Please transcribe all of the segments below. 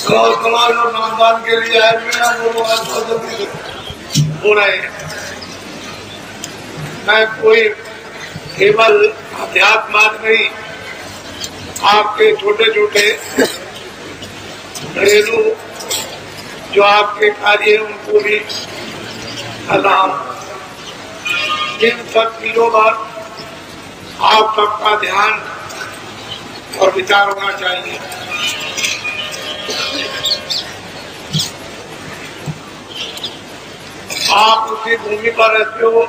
जो नामदान के लिए आए हुए हैं वो लोग बहुत जल्दी से हो रहे हैं। मैं कोई केवल अध्यात्म नहीं, आपके छोटे छोटे घरेलू जो आपके कार्य है उनको भी कर रहा हूं। इन सब चीजों पर आप सबका ध्यान और विचार होना चाहिए। आप उसी भूमि पर रहते हो,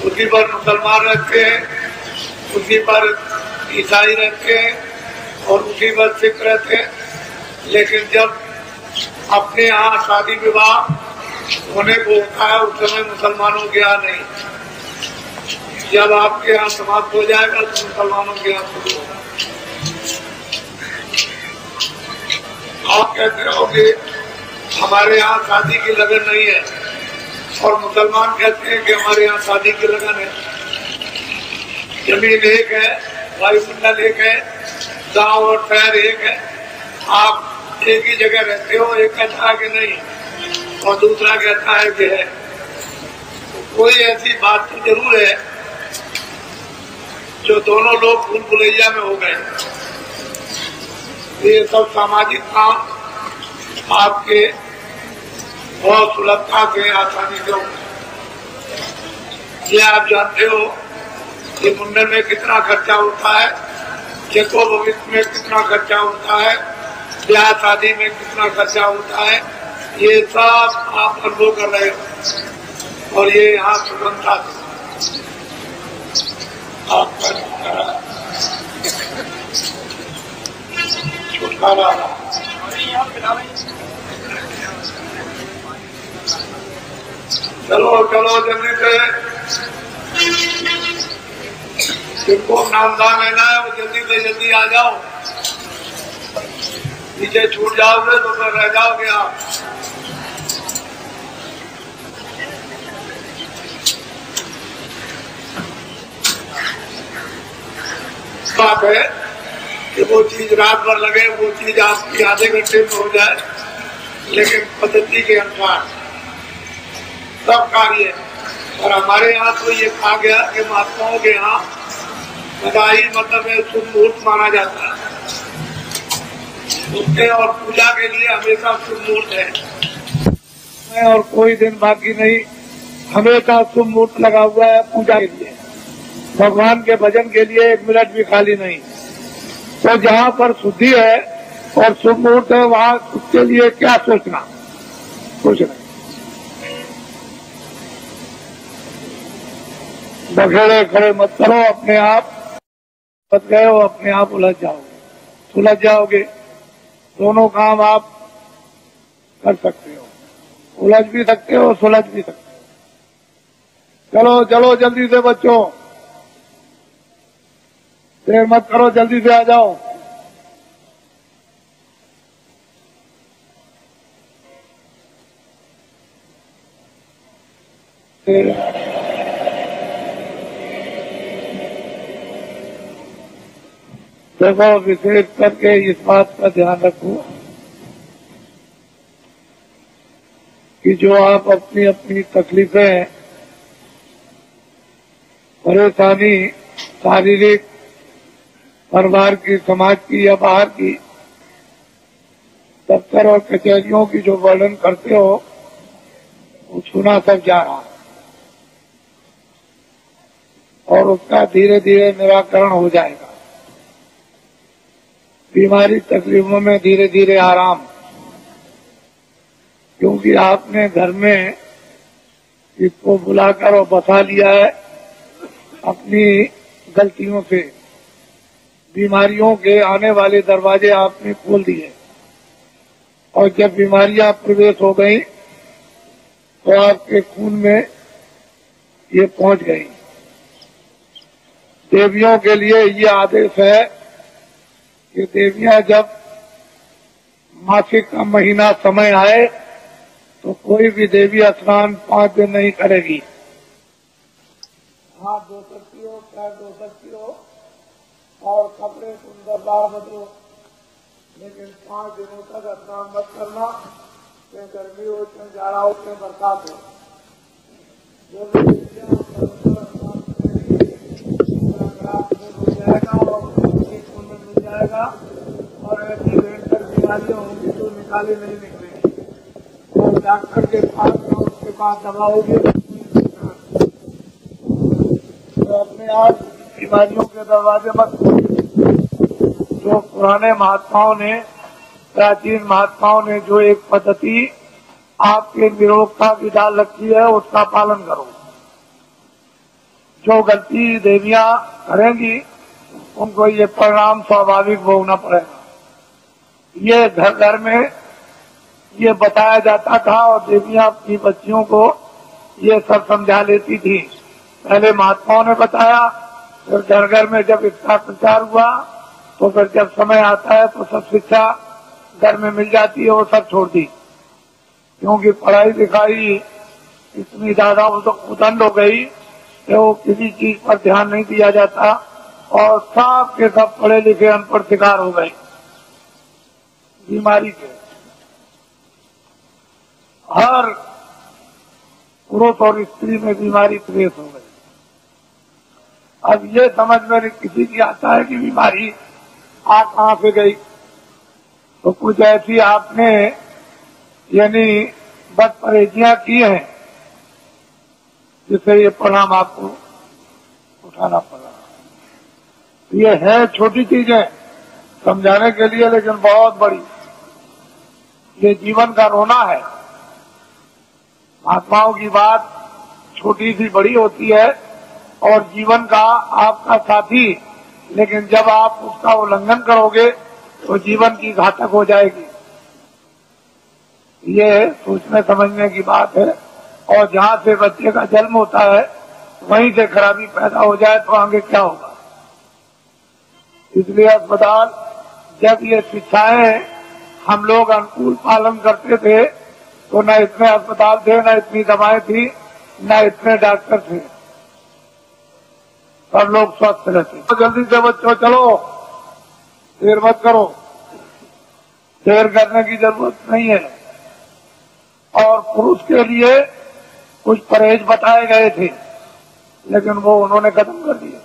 उसी पर मुसलमान रहते हैं, उसी पर ईसाई रहते हैं और उसी पर सिख रहते हैं, लेकिन जब अपने यहाँ शादी विवाह होने को होता है उस समय मुसलमानों के यहाँ नहीं। जब आपके यहाँ समाप्त हो जाएगा तो मुसलमानों के यहाँ शुरू होगा। आप कहते रहोगे हमारे यहाँ शादी की लगन नहीं है, और मुसलमान कहते हैं कि हमारे यहाँ शादी की लगन है। जमीन एक है, वायुमंडल एक है, गांव और शहर एक है, आप एक ही जगह रहते हो। एक कहता है कि नहीं और दूसरा कहता है कि है। तो कोई ऐसी बात तो जरूर है जो दोनों लोग भूल भुलैया में हो गए। ये सब सामाजिक काम आपके बहुत सुलभता से आसानी से हो। ये आप जानते हो कि मुंडन में कितना खर्चा होता है, चेको भविष्य में कितना खर्चा होता है, ब्याह शादी में कितना खर्चा होता है, ये सब आप अनुभव कर रहे हो। और ये यहाँ सुगमता से आपका छुटकारा चलो चलो जल्दी से जिनको नामदान लेना है वो जल्दी से जल्दी आ जाओ। नीचे छूट जाओगे तो फिर रह जाओगे आप। बात है कि वो चीज रात भर लगे, वो चीज आपकी आधे घंटे में हो जाए, लेकिन पद्धति के अनुसार सब कार्य। और हमारे यहाँ तो ये कहा गया कि महात्माओं के यहाँ बधाई मतलब शुभ मुहूर्त माना जाता है। उसके और पूजा के लिए हमेशा शुभ मुहूर्त है और कोई दिन बाकी नहीं, हमेशा शुभ मुहूर्त लगा हुआ है पूजा के लिए। भगवान के भजन के लिए एक मिनट भी खाली नहीं। तो जहाँ पर शुद्धि है और शुभ मुहूर्त है वहाँ उसके लिए क्या सोचना, कुछ नहीं। बखेड़े खड़े मत करो अपने आप, मत गए हो अपने आप उलझ जाओगे। दोनों काम आप कर सकते हो, उलझ भी सकते हो, सुलझ भी सकते हो। चलो चलो जल्दी से बच्चों, देर मत करो, जल्दी से आ जाओ। देखो विशेष करके इस बात का ध्यान रखो कि जो आप अपनी अपनी तकलीफें, परेशानी, शारीरिक, परिवार की, समाज की या बाहर की, दफ्तर और कचहरियों की जो वर्णन करते हो वो सुना सब जा रहा है और उसका धीरे धीरे निराकरण हो जाएगा। बीमारी तकलीफों में धीरे धीरे आराम, क्योंकि आपने घर में इसको बुलाकर और बसा लिया है। अपनी गलतियों से बीमारियों के आने वाले दरवाजे आपने खोल दिए और जब बीमारियां प्रवेश हो गई तो आपके खून में ये पहुंच गई। देवियों के लिए ये आदेश है कि देवियां जब मासिक का महीना समय आए तो कोई भी देवी स्नान 5 दिन नहीं करेगी। हाथ धो सकती हो, पैर धो सकती हो और कपड़े सुंदर बार बदलो, लेकिन 5 दिनों तक स्नान मत करना, चाहे गर्मी हो, चाहे जाड़ा हो, चाहे बरसात हो। जो भी हो जाएगा और पुण्य मिल जाएगा, और ऐसी भयंकर बीमारियां होंगी जो निकाली नहीं निकलेगी। और डॉक्टर के पास उसके पास दवा होगी तो अपने आप बीमारियों के दरवाजे मत खोलिए। जो पुराने महात्माओं ने, प्राचीन महात्माओं ने जो एक पद्धति आपके निरोगता की डाल रखी है, उसका पालन करो। जो गलती देवियां करेंगी उनको ये परिणाम स्वाभाविक भोगना पड़ेगा। ये घर घर में ये बताया जाता था और देवियां अपनी बच्चियों को ये सब समझा लेती थी। पहले महात्माओं ने बताया, फिर घर घर में जब इसका प्रचार हुआ तो फिर जब समय आता है तो सब शिक्षा घर में मिल जाती है, वो सब छोड़ दी। क्योंकि पढ़ाई लिखाई इतनी ज्यादा उदंड हो गई कि वो किसी चीज पर ध्यान नहीं दिया जाता और सब के सब पढ़े लिखे अनपढ़ शिकार हो गए बीमारी के। हर पुरुष और स्त्री में बीमारी प्रवेश हो गई। अब ये समझ में किसी की आता है कि बीमारी आ कहां से गई, तो कुछ ऐसी आपने यानी बदपरहेजियां की हैं जिससे ये परिणाम आपको उठाना पड़ा। ये है छोटी चीजें समझाने के लिए, लेकिन बहुत बड़ी। ये जीवन का रोना है। महात्माओं की बात छोटी सी बड़ी होती है और जीवन का आपका साथी, लेकिन जब आप उसका उल्लंघन करोगे तो जीवन की घातक हो जाएगी। ये सोचने समझने की बात है। और जहाँ से बच्चे का जन्म होता है वहीं से खराबी पैदा हो जाए तो आगे क्या होगा। इसलिए अस्पताल, जब ये शिक्षाएं हम लोग अनुकूल पालन करते थे तो न इतने अस्पताल थे, न इतनी दवाएं थी, न इतने डॉक्टर थे। सब लोग स्वस्थ रहते। तो जल्दी से बच्चों चलो, देर मत करो। देर करने की जरूरत नहीं है। और पुरुष के लिए कुछ परहेज बताए गए थे, लेकिन वो उन्होंने खत्म कर दिए।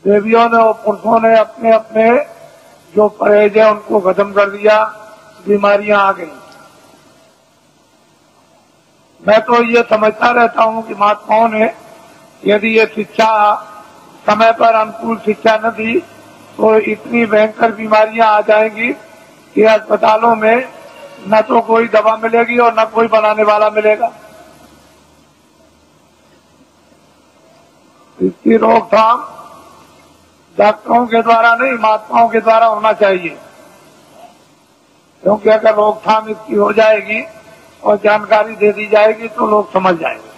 देवियों ने और पुरुषों ने अपने अपने जो परहेज है उनको खत्म कर दिया, बीमारियां आ गई। मैं तो ये समझता रहता हूं कि महात्माओं ने यदि ये शिक्षा समय पर अनुकूल शिक्षा न दी तो इतनी भयंकर बीमारियां आ जाएंगी कि अस्पतालों में न तो कोई दवा मिलेगी और न कोई बनाने वाला मिलेगा। इसकी रोकथाम डॉक्टरों के द्वारा नहीं, महात्माओं के द्वारा होना चाहिए। क्योंकि अगर रोकथाम इसकी हो जाएगी और जानकारी दे दी जाएगी तो लोग समझ जाएंगे,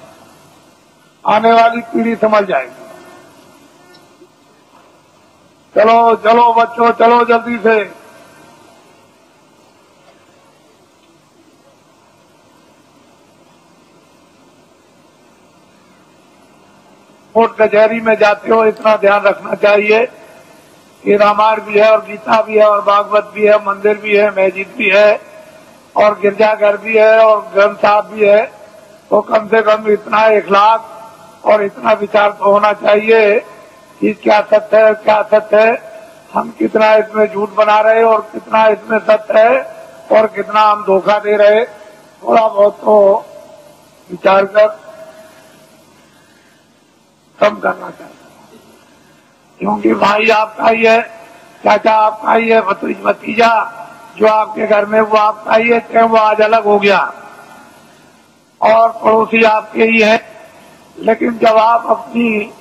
आने वाली पीढ़ी समझ जाएगी। चलो चलो बच्चों, चलो जल्दी से। कोर्ट कचहरी में जाते हो इतना ध्यान रखना चाहिए कि रामायण भी है और गीता भी है और भागवत भी है, मंदिर भी है, मस्जिद भी है और गिरजाघर भी है और ग्रंथ साहब भी है। तो कम से कम इतना इखलाक और इतना विचार तो होना चाहिए कि क्या सत्य है, क्या सत्य है, हम कितना इसमें झूठ बना रहे और कितना इसमें सत्य है और कितना हम धोखा दे रहे। थोड़ा बहुत तो विचार कर कम करना चाहिए। क्योंकि भाई आपका ही है, चाचा आपका ही है, भतीजा जो आपके घर में वो आपका ही है, चाहे वो आज अलग हो गया और पड़ोसी आपके ही है। लेकिन जब आप अपनी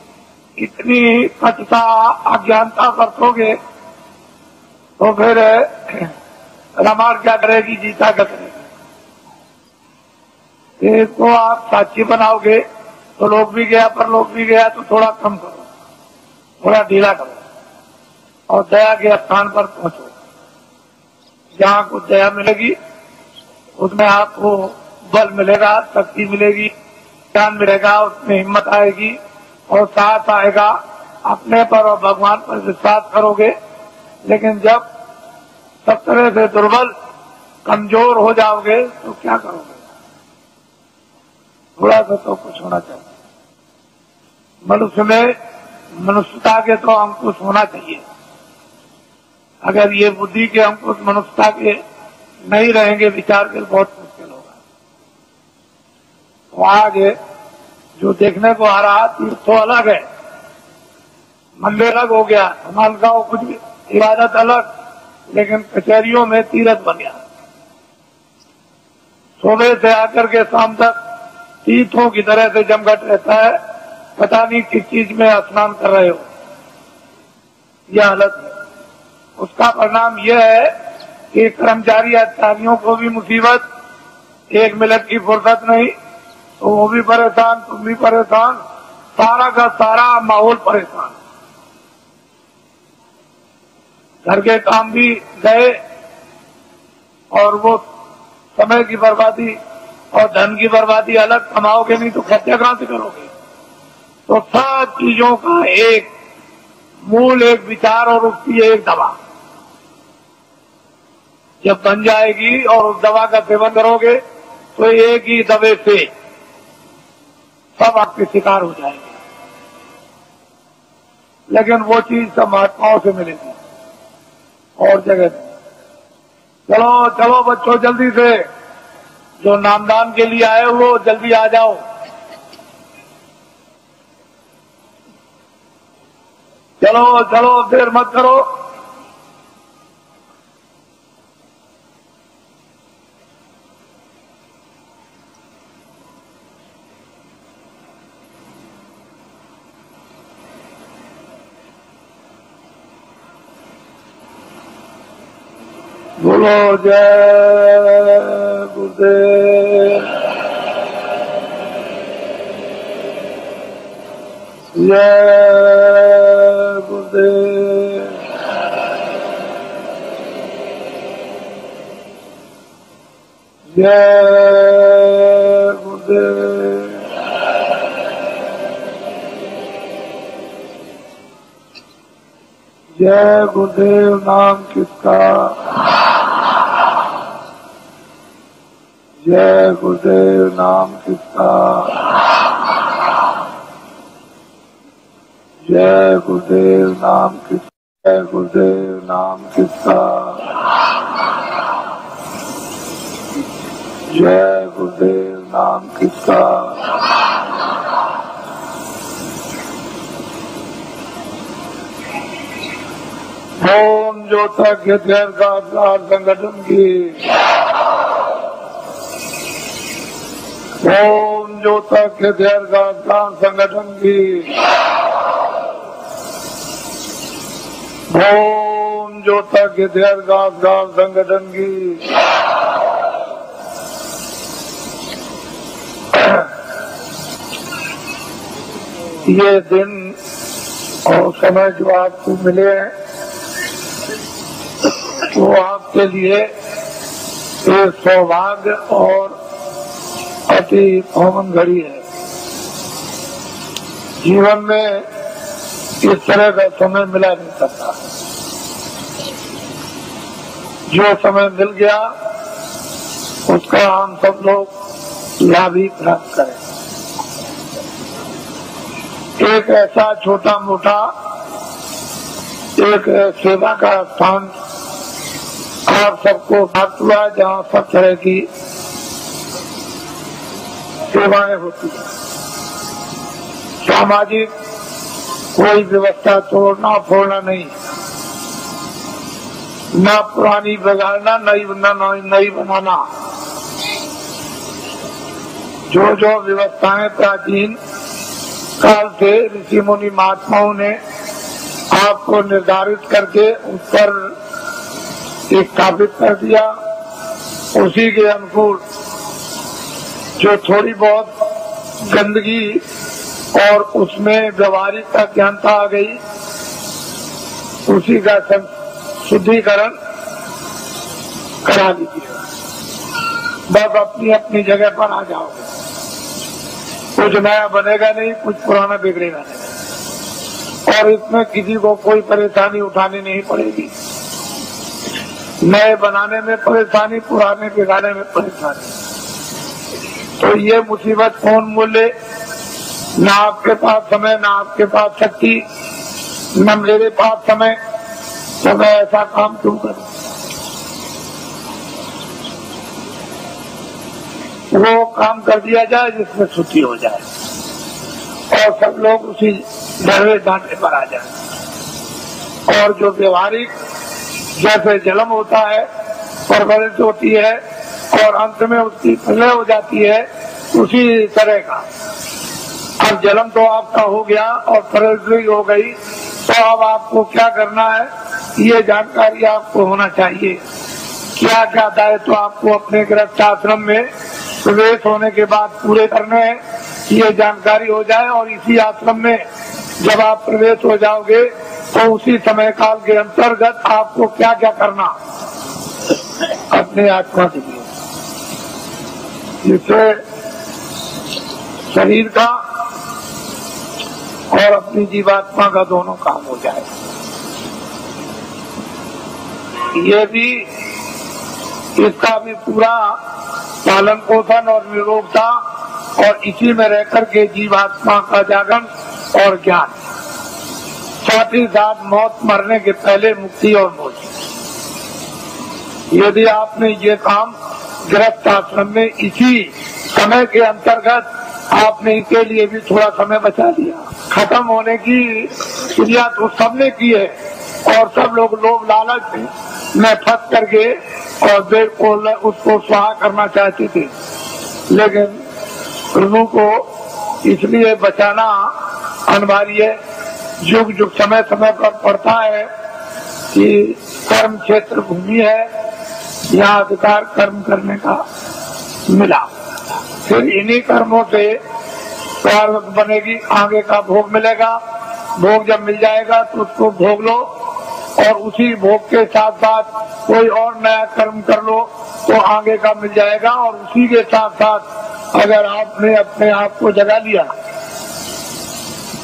इतनी कटुता अज्ञानता बरतोगे तो फिर रामायण क्या करेगी, गीता क्या करेगी। इसको आप साक्षी बनाओगे तो लोग भी गया पर लोग भी गया तो थोड़ा कम करो, थोड़ा ढीला करो और दया के स्थान पर पहुंचो। जहाँ कुछ दया मिलेगी उसमें आपको बल मिलेगा, शक्ति मिलेगी, ज्ञान मिलेगा, उसमें हिम्मत आएगी और साहस आएगा। अपने पर और भगवान पर विश्वास करोगे लेकिन जब सब तरह से दुर्बल कमजोर हो जाओगे तो क्या करोगे? थोड़ा सा तो कुछ होना चाहिए। मनुष्य में मनुष्यता के तो अंकुश होना चाहिए। अगर ये बुद्धि के अंकुश मनुष्यता के नहीं रहेंगे, विचार के बहुत मुश्किल होगा। तो आगे जो देखने को आ रहा तीर्थ तो अलग है, मंदिर अलग हो गया, मालगांव कुछ भी इबादत अलग, लेकिन कचहरियों में तीर्थ बन गया। सुबह से आकर के शाम तक तीर्थों की तरह से जमघट रहता है, पता नहीं किस चीज में स्नान कर रहे हो। यह हालत है। उसका परिणाम यह है कि कर्मचारी अधिकारियों को भी मुसीबत, एक मिनट की फुर्सत नहीं, तो वो भी परेशान, तुम भी परेशान, सारा का सारा माहौल परेशान। घर के काम भी गए और वो समय की बर्बादी और धन की बर्बादी अलग, कमाओगे नहीं तो खर्चा कहां से करोगे? तो सब चीजों का एक मूल, एक विचार और उसकी एक दवा जब बन जाएगी और उस दवा का सेवन करोगे तो एक ही दवे से सब आपके शिकार हो जाएंगे। लेकिन वो चीज सब महात्माओं से मिलेगी और जगह नहीं। चलो चलो बच्चों, जल्दी से जो नामदान के लिए आए वो जल्दी आ जाओ। चलो चलो, देर मत करो। बोलो जय गुरुदेव, जय गुरुदेव, जय गुरुदेव। जय गुरुदेव नाम किसका, जय गुरुदेव नाम किसका, जय गुरुदेव नाम किसका, जय गुरुदेव नाम किसका, जय गुरुदेव नाम किसका। ओम ज्योतक का संगठन की, ओम ज्योतक का संगठन की, ओम ज्योतक का संगठन की। ये दिन और समय जो आपको मिले हैं वो आपके लिए एक सौभाग्य और अति कॉमन घड़ी है। जीवन में इस तरह का समय मिला नहीं सकता। जो समय मिल गया उसका हम सब लोग लाभ ही प्राप्त करें। एक ऐसा छोटा मोटा एक सेवा का स्थान आप सबको प्राप्त हुआ जहाँ सब तरह की सेवाएं होती है। सामाजिक कोई व्यवस्था तोड़ना फोड़ना नहीं, न पुरानी बिगाड़ना, नई बनाना। जो जो व्यवस्थाएं प्राचीन काल से ऋषि मुनि महात्माओं ने आपको निर्धारित करके उस पर स्थापित कर दिया, उसी के अनुकूल जो थोड़ी बहुत गंदगी और उसमें व्यवहारिक अज्ञानता आ गई, उसी का शुद्धिकरण करा लीजिए। बस अपनी अपनी जगह पर आ जाओगे। कुछ नया बनेगा नहीं, कुछ पुराना बिगड़ेगा नहीं। और इसमें किसी को कोई परेशानी उठानी नहीं पड़ेगी। नए बनाने में परेशानी, पुराने बिगाड़ने में परेशानी। तो ये मुसीबत कौन मूल्य, ना आपके पास समय, ना आपके पास शक्ति, न मेरे पास समय, तो मैं ऐसा काम क्यों करूं। वो काम कर दिया जाए जिसमें छुट्टी हो जाए और सब लोग उसी डरे डांटे पर आ जाए। और जो व्यवहारिक जैसे जन्म होता है, परवरिश होती है और अंत में उसकी प्रलय हो जाती है, उसी तरह का अब जन्म तो आपका हो गया और परवरिश हो गई, तो अब आपको क्या करना है ये जानकारी आपको होना चाहिए। क्या क्या दायित्व आपको अपने गृहस्थ आश्रम में प्रवेश होने के बाद पूरे करने हैं, ये जानकारी हो जाए। और इसी आश्रम में जब आप प्रवेश हो जाओगे तो उसी समय काल के अंतर्गत आपको क्या क्या करना अपने आत्मा के लिए, जिससे शरीर का और अपनी जीवात्मा का दोनों काम हो जाए। ये भी, इसका भी पूरा पालन पोषण और निरोगता और इसी में रहकर के जीवात्मा का जागरण और ज्ञान, साथ ही साथ मौत मरने के पहले मुक्ति और मोक्ष। यदि आपने ये काम गृहस्थ आश्रम में इसी समय के अंतर्गत आपने इसके लिए भी थोड़ा समय बचा दिया, खत्म होने की क्रिया तो सबने की है और सब लोग लोभ लालच में फंस करके और देर को उसको स्वाहा करना चाहते थे। लेकिन प्रभु को इसलिए बचाना अनिवार्य है। युग युग समय समय पर पड़ता है कि कर्म क्षेत्र भूमि है, यहाँ अधिकार कर्म करने का मिला, फिर इन्हीं कर्मों से प्रारब्ध बनेगी, आगे का भोग मिलेगा। भोग जब मिल जाएगा तो उसको भोग लो और उसी भोग के साथ साथ कोई और नया कर्म कर लो तो आगे का मिल जाएगा। और उसी के साथ साथ अगर आपने अपने आप को जगा लिया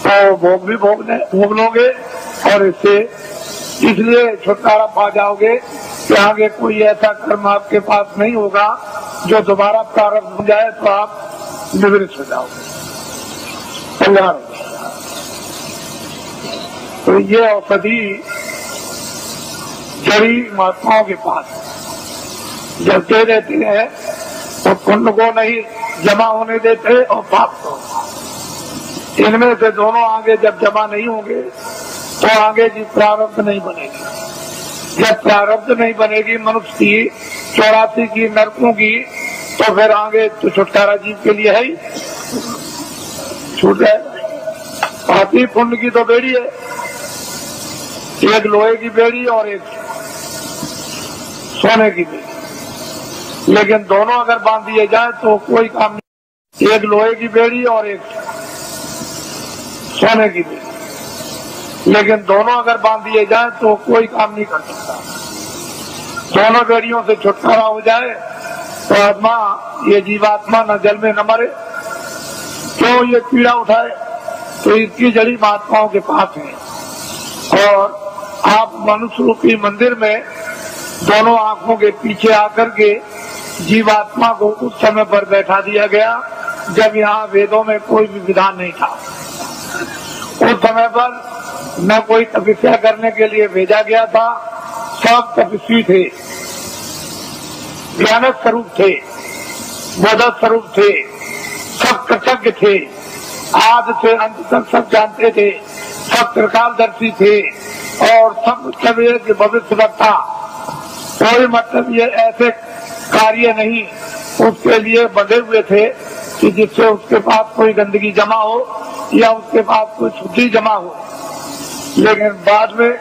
तो भोग भी भोग लोगे और इसलिए छुटकारा पा जाओगे कि आगे कोई ऐसा कर्म आपके पास नहीं होगा जो दोबारा प्रारंभ हो जाए तो आप निवृत्त हो जाओगे, तैयार हो जाएगा। तो ये औषधि जड़ी महात्माओं के पास जब दे देते हैं तो पुण्य को नहीं जमा होने देते और पाप को। इनमें से दोनों आगे जब जमा नहीं होंगे तो आगे जी प्रारब्ध नहीं बनेगी। जब प्रारब्ध नहीं बनेगी मनुष्य की 84 की नरकों की, तो फिर आगे तो छुटकारा जीव के लिए है ही, छूट जाएगा। पापी पुण्य की तो बेड़ी है, एक लोहे की बेड़ी और एक सोने की बेड़ी, लेकिन दोनों अगर बांध दिए जाए तो कोई काम नहीं। एक लोहे की बेड़ी और एक सोने की बेड़ी, लेकिन दोनों अगर बांध दिए जाए तो कोई काम नहीं कर सकता। दोनों बेड़ियों से छुटकारा हो जाए तो आत्मा, ये जीवात्मा न जल में न मरे। क्यों ये पीड़ा उठाए, तो इसकी जड़ी महात्माओं के पास है। और आप मनुष्य रूपी मंदिर में दोनों आंखों के पीछे आकर के जीवात्मा को उस समय पर बैठा दिया गया जब यहाँ वेदों में कोई भी विधान नहीं था। उस समय पर न कोई तपस्या करने के लिए भेजा गया था, सब तपस्वी थे, ज्ञान स्वरूप थे, बोध स्वरूप थे, सब कृतज्ञ थे, आदि से अंत तक सब जानते थे, सब त्रिकालदर्शी थे और सब एक भविष्य वक्ता। कोई मतलब ये ऐसे कार्य नहीं उसके लिए बंधे हुए थे कि जिससे उसके पास कोई गंदगी जमा हो या उसके पास कोई शुद्धि जमा हो। लेकिन बाद में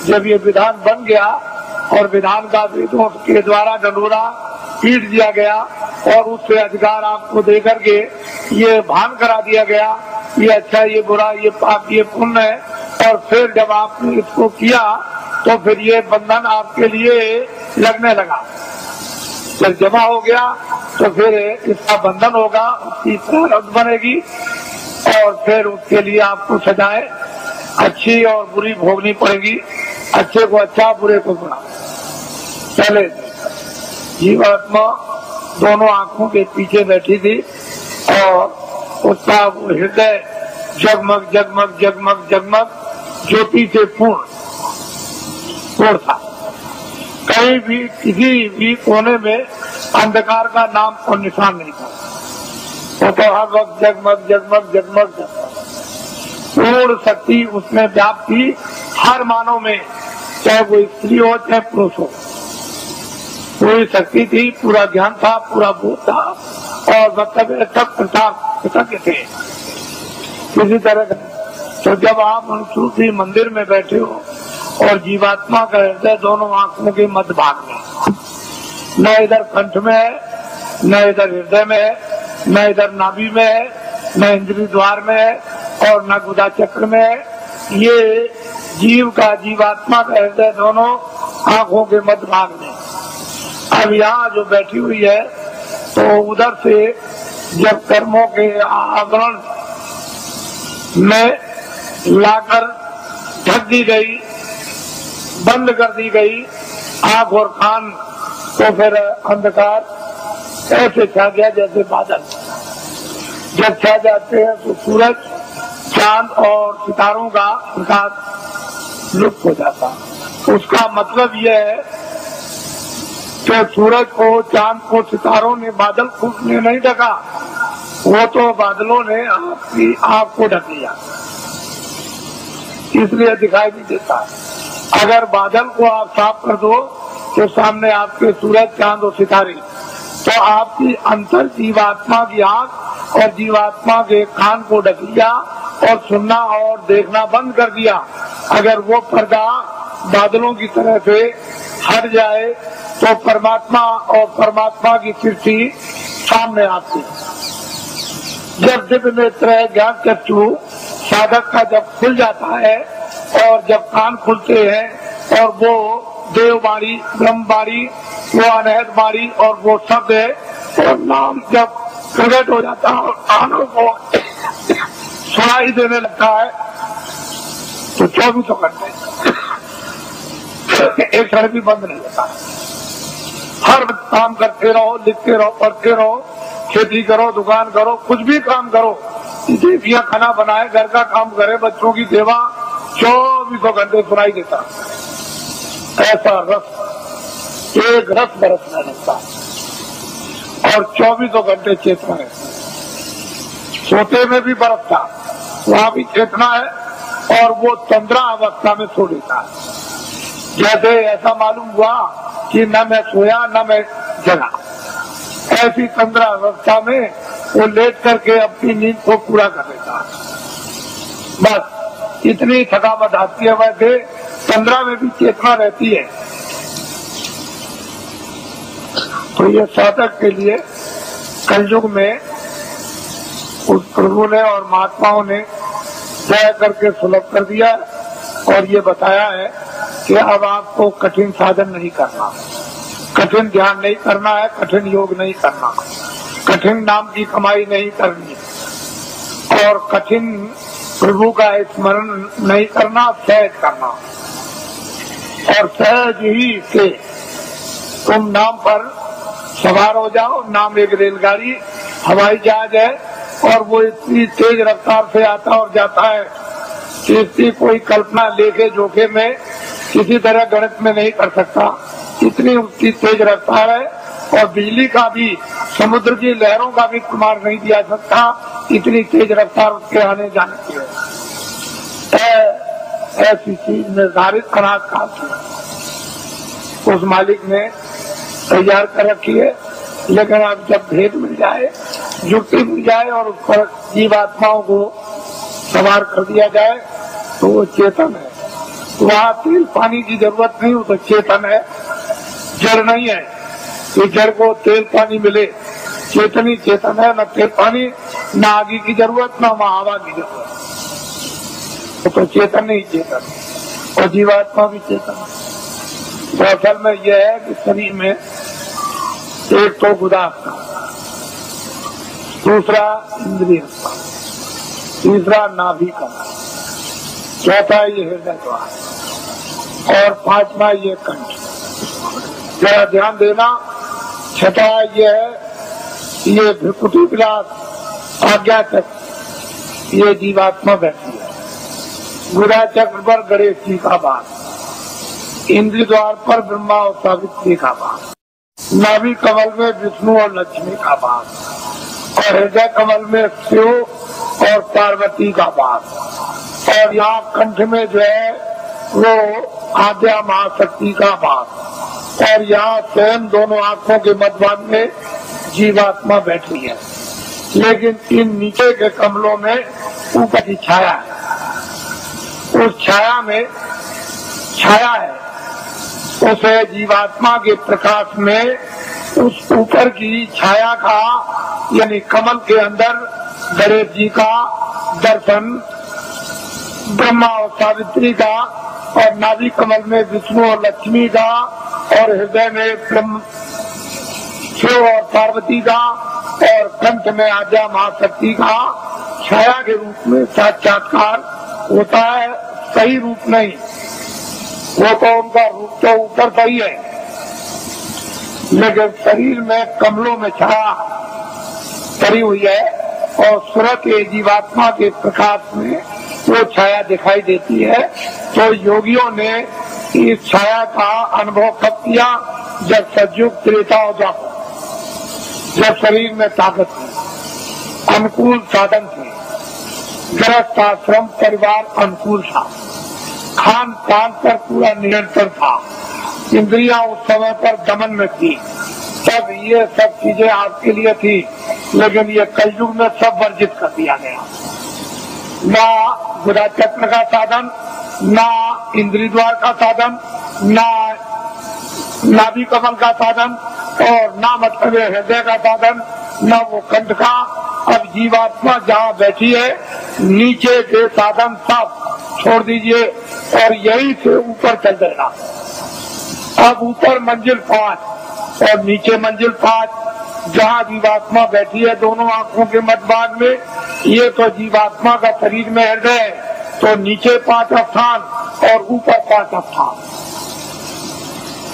जब ये विधान बन गया और विधान का वेदों के द्वारा डंडोरा पीट दिया गया और उससे अधिकार आपको दे करके ये भान करा दिया गया, ये अच्छा ये बुरा ये पाप ये पुण्य है, और फिर जब आपने इसको किया तो फिर ये बंधन आपके लिए लगने लगा। जब जमा हो गया तो फिर इसका बंधन होगा, उसकी प्रारब्ध बनेगी और फिर उसके लिए आपको सजाएं अच्छी और बुरी भोगनी पड़ेगी, अच्छे को अच्छा, बुरे को बुरा। पहले जीवात्मा दोनों आंखों के पीछे बैठी थी और उसका हृदय जगमग जगमग जगमग जगमग ज्योति से पूर्ण था। कहीं भी किसी भी कोने में अंधकार का नाम और निशान नहीं था। वो तो हर वक्त जगमग जगमग जगमग जगमग पूर्ण शक्ति उसमें व्याप्त थी हर मानव में, चाहे वो स्त्री हो चाहे पुरुष हो। पूरी शक्ति थी, पूरा ज्ञान था, पूरा बोध था और मतलब सब कृतज्ञ थे किसी तरह का। तो जब आप मनुष्य मंदिर में बैठे हो और जीवात्मा का हृदय दोनों आंखों के मध्य भाग में, न इधर कंठ में है, न इधर हृदय में है, न इधर नाभि में है, न इंद्रिय द्वार में है और न गुदा चक्र में है। ये जीव का जीवात्मा का हृदय दोनों आंखों के मध्य भाग में। अब यहाँ जो बैठी हुई है तो उधर से जब कर्मों के आवरण में लाकर ढक दी गई, बंद कर दी गई आंख और कान, तो फिर अंधकार ऐसे छा गया जैसे बादल जब छा जाते हैं तो सूरज, चांद और सितारों का प्रकाश लुप्त हो जाता। उसका मतलब यह है कि सूरज को, चांद को सितारों ने, बादल को नहीं ढका, वो तो बादलों ने आपकी आंख को ढक लिया, इसलिए दिखाई नहीं देता। अगर बादल को आप साफ कर दो तो सामने आपके सूरज, चांद और सितारे, तो आपकी अंतर जीवात्मा की आंख और जीवात्मा के कान को ढक लिया और सुनना और देखना बंद कर दिया। अगर वो पर्दा बादलों की तरह से हट जाए तो परमात्मा और परमात्मा की सृष्टि सामने आती। जब दिव्य नेत्र ज्ञान चक्षु साधक का जब खुल जाता है और जब कान खुलते हैं और वो देववाणी, ब्रह्मवाणी, वो अनहद वाणी और वो शब्द है और नाम जब प्रकट हो जाता है और कानों को सुनाई देने लगता है तो 24 घंटे एक क्षण भी बंद नहीं होता। हर काम करते रहो, लिखते रहो, पढ़ते रहो, खेती करो, दुकान करो, कुछ भी काम करो, देवियाँ खाना बनाए, घर का काम करे, बच्चों की सेवा, 24 घंटे सुनाई देता। ऐसा रस, एक रस बरसने लगता और 24 घंटे चेतना है। सोते में भी बरसता, वहाँ भी चेतना है और वो तंद्रा अवस्था में सो लेता है। जैसे ऐसा मालूम हुआ कि न मैं सोया न मैं जगा, ऐसी तंद्रा अवस्था में वो लेट करके अपनी नींद को पूरा कर लेता है। बस इतनी थकावट आती है, वैसे तंद्रा में भी चेतना रहती है। तो ये साधक के लिए कलयुग में उस प्रभु ने और महात्माओं ने दया करके सुलभ कर दिया और ये बताया है कि अब आपको कठिन साधन नहीं करना, कठिन ध्यान नहीं करना है, कठिन योग नहीं करना, कठिन नाम की कमाई नहीं करनी और कठिन प्रभु का स्मरण नहीं करना, सहज करना। और सहज ही से तुम नाम पर सवार हो जाओ। नाम एक रेलगाड़ी, हवाई जहाज है और वो इतनी तेज रफ्तार से आता और जाता है कि इसकी कोई कल्पना लेके जोखे में किसी तरह गणित में नहीं कर सकता। इतनी उसकी तेज रफ्तार है और बिजली का भी, समुद्र की लहरों का भी प्रमाण नहीं दिया सकता, इतनी तेज रफ्तार उसके आने जाने की है। ऐसी चीज निर्धारित अनाज काल उस मालिक ने तैयार कर रखी है। लेकिन अब जब भेद मिल जाए, युक्ति मिल जाए और उस पर जीवात्माओं को सवार कर दिया जाए तो वो चेतन है। वहाँ तेल पानी की जरूरत नहीं, वो तो चेतन है, जड़ नहीं है। तो जड़ को तेल पानी मिले, चेतनी चेतन है, न तेल पानी, न आगे की जरूरत, न हवा की जरूरत। तो चेतन नहीं चेतन और जीवात्मा भी चेतन है। तो असल में यह है कि शरीर में एक तो गुदा, दूसरा इंद्रिय, तीसरा नाभि का, चौथा ये हृदय द्वार और पांचवा ये कंठ। जरा ध्यान देना, छठा ये है, ये भ्रुकुटी विलास आज्ञा चक्र, ये जीवात्मा बैठी है। गुदा चक्र पर गणेश जी का वास, इंद्रिय द्वार पर ब्रह्मा और सावित्री का वास, नाभि कमल में विष्णु और लक्ष्मी का वास, और हृदय कमल में शिव और पार्वती का वास, और यहाँ कंठ में जो है वो आद्या महाशक्ति का वास, और यहाँ स्वयं दोनों आंखों के मध्यभाग में जीवात्मा बैठी है। लेकिन इन नीचे के कमलों में ऊपर की छाया है, उस छाया में छाया है, उस जीवात्मा के प्रकाश में उस ऊपर की छाया का यानी कमल के अंदर गणेश जी का दर्शन, ब्रह्मा और सावित्री का, और नाभि कमल में विष्णु और लक्ष्मी का, और हृदय में ब्रह्म शिव और पार्वती का, और कंठ में आद्या महाशक्ति का छाया के रूप में साक्षात्कार होता है। सही रूप नहीं, वो तो उनका रूप तो ऊपर सही है, लेकिन शरीर में कमलों में छाया करी हुई है, और सूरत के जीवात्मा के प्रकाश में वो छाया दिखाई देती है। तो योगियों ने इस छाया का अनुभव कब किया? जब सतयुग त्रेता हो जाओ, जब शरीर में ताकत थी, अनुकूल साधन थे, गृहस्थ आश्रम परिवार अनुकूल था, खान पान पर पूरा नियंत्रण था, इंद्रियां उस समय पर दमन में थी, तब ये सब चीजें आपके लिए थी। लेकिन ये कलयुग में सब वर्जित कर दिया गया। ना गुदा चक्र का साधन, ना इंद्रिय द्वार का साधन, ना नाभि कमल का साधन, और ना मतलब हृदय का साधन, न वो कंठ का। अब जीवात्मा जहाँ बैठी है, नीचे के साधन सब छोड़ दीजिए और यहीं से ऊपर चल जाएगा। अब ऊपर मंजिल 5 और नीचे मंजिल 5, जहाँ जीवात्मा बैठी है दोनों आंखों के मध्यभाग में, ये तो जीवात्मा का शरीर में हृदय है, तो नीचे 5 स्थान और ऊपर 5 स्थान।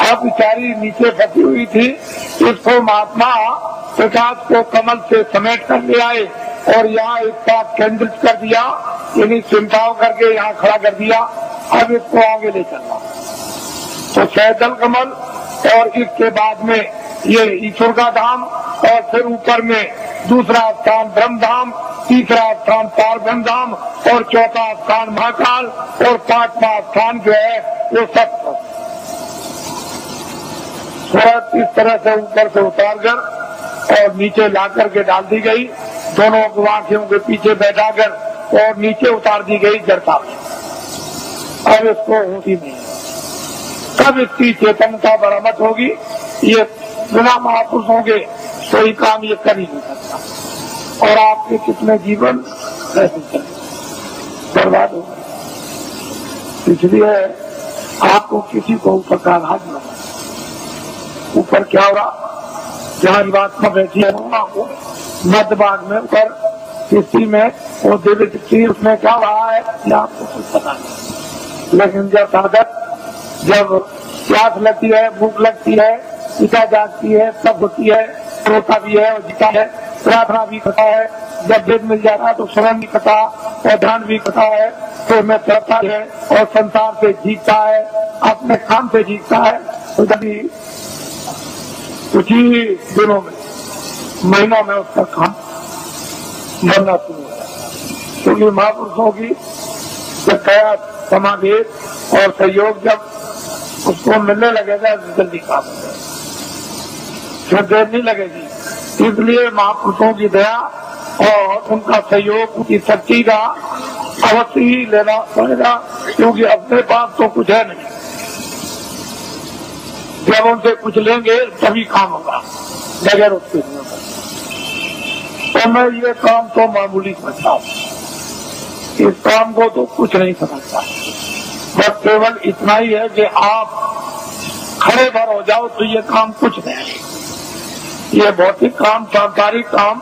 अब बेचारी नीचे फंसी हुई थी, इसको महात्मा प्रकाश को कमल से समेट कर ले आए और यहाँ एक साथ केंद्रित कर दिया, यानी चिंताओं करके यहाँ खड़ा कर दिया। अब इसको आगे ले चलना, तो सहदल कमल, और इसके बाद में ये ईश्वर का धाम, और फिर ऊपर में दूसरा स्थान ब्रह्म धाम, तीसरा स्थान पार ब्रह्म धाम, और चौथा स्थान महाकाल, और 5वां स्थान जो है वो सत्य। सूरत इस तरह से ऊपर से उतार कर और नीचे ला करके डाल दी गई, दोनों आंखों के पीछे बैठा कर, और नीचे उतार दी गई जड़ता में। अब इसको होती नहीं, कब इसकी चेतनता बरामद होगी? ये बिना महापुरुषों के कोई काम ये कर ही नहीं सकता, और आपके कितने जीवन ऐसे चले बर्बाद हो गए। इसलिए आपको किसी को ऊपर का आघात न हो। ऊपर क्या हो रहा? जहाँ जीवात्मा बैठी है मध्य भाग में ऊपर किसी में वो दिव्य दृष्टि, उसमें क्या हो रहा है या आपको कुछ पता नहीं। लेकिन जब साधक, जब प्यास लगती है, भूख लगती है, इच्छा जागती है, सब होती है, रोता भी है और जीता है, प्रार्थना भी करता है, जब वेद मिल जाता है तो श्रवण भी करता और ध्यान भी करता है, तो में चलता है और संसार से जीतता है, अपने काम से जीतता है। तो जब कुछ ही दिनों में, महीनों में उसका काम बनना शुरू होता है। क्योंकि महापुरुषों की जब कया समाधि और सहयोग जब उसको मिलने लगेगा तो जल्दी काम हो जाएगा, फिर देर नहीं लगेगी। इसलिए महापुरुषों की दया और उनका सहयोग, उनकी शक्ति का अवश्य ही लेना पड़ेगा, क्योंकि अपने पास तो कुछ है नहीं। जब उनसे कुछ लेंगे तभी काम होगा, बगैर उसके नहीं होगा। तो मैं ये काम तो मामूली समझता हूँ, इस काम को तो कुछ नहीं समझता, बस केवल इतना ही है कि आप खड़े भर हो जाओ तो ये काम कुछ नहीं। ये भौतिक काम, सांसारिक काम,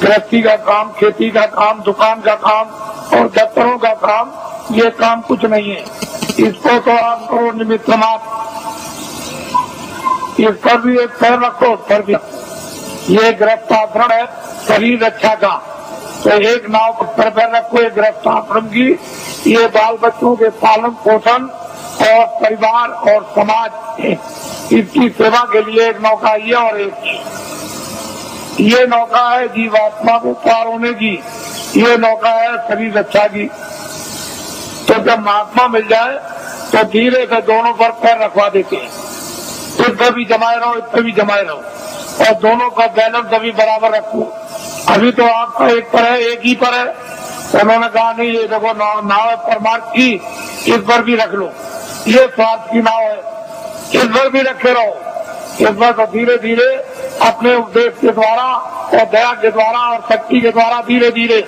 गृहस्थी का काम, खेती का काम, दुकान का काम और दफ्तरों का काम, ये काम कुछ नहीं है, इसको तो आप करो निमित्त मात्र, इस पर भी एक पैर रखो, उस पर भी। ये गृहस्थाश्रम है शरीर रक्षा का, तो एक नाव पर पैर रखो, एक गृहस्थाश्रम की, ये बाल बच्चों के पालन पोषण और परिवार और समाज इसकी सेवा के लिए एक नौका ये, और एक ये नौका है जीवात्मा को पार होने की, ये नौका है शरीर रक्षा की। तो जब महात्मा मिल जाए तो धीरे से दोनों पर पैर रखवा देते हैं, इस पर भी जमाए रहो, इस पर भी जमाए रहो, और दोनों का बैलेंस अभी बराबर रखो। अभी तो आपका एक पर है, एक ही पर है, तो उन्होंने कहा नहीं ये देखो नाव है परमार्थ की, इस पर भी रख लो, ये स्वार्थ की नाव है, इस पर भी रखे रहो। इस पर तो धीरे धीरे अपने उपदेश के द्वारा और दया के द्वारा और शक्ति के द्वारा धीरे धीरे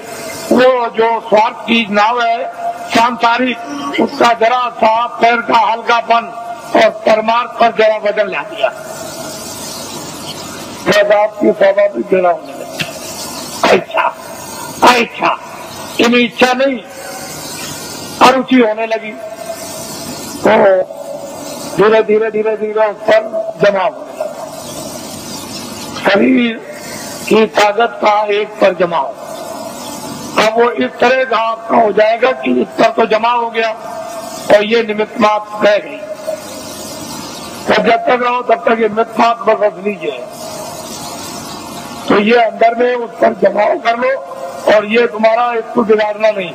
वो जो स्वार्थ की नाव है सांसारिक, उसका जरा सा पैर का हल्कापन और परमार्थ पर जरा वजन ला दिया, जब आपकी स्वाभाविक जरा होने लगी। अच्छा इन्हें इच्छा नहीं, अरुचि होने लगी, तो धीरे धीरे धीरे धीरे उस पर जमा होने लगा। शरीर की ताकत का एक पर जमा हो, अब वो इस तरह का आपका हो जाएगा कि इस पर तो जमा हो गया और ये निमित्त मात्र रह गई। तो जब तक रहो तब तक ये निमित्त मात्र बस लीजिए, तो ये अंदर में उस पर जमाव कर लो, और ये तुम्हारा इसको बिगाड़ना नहीं।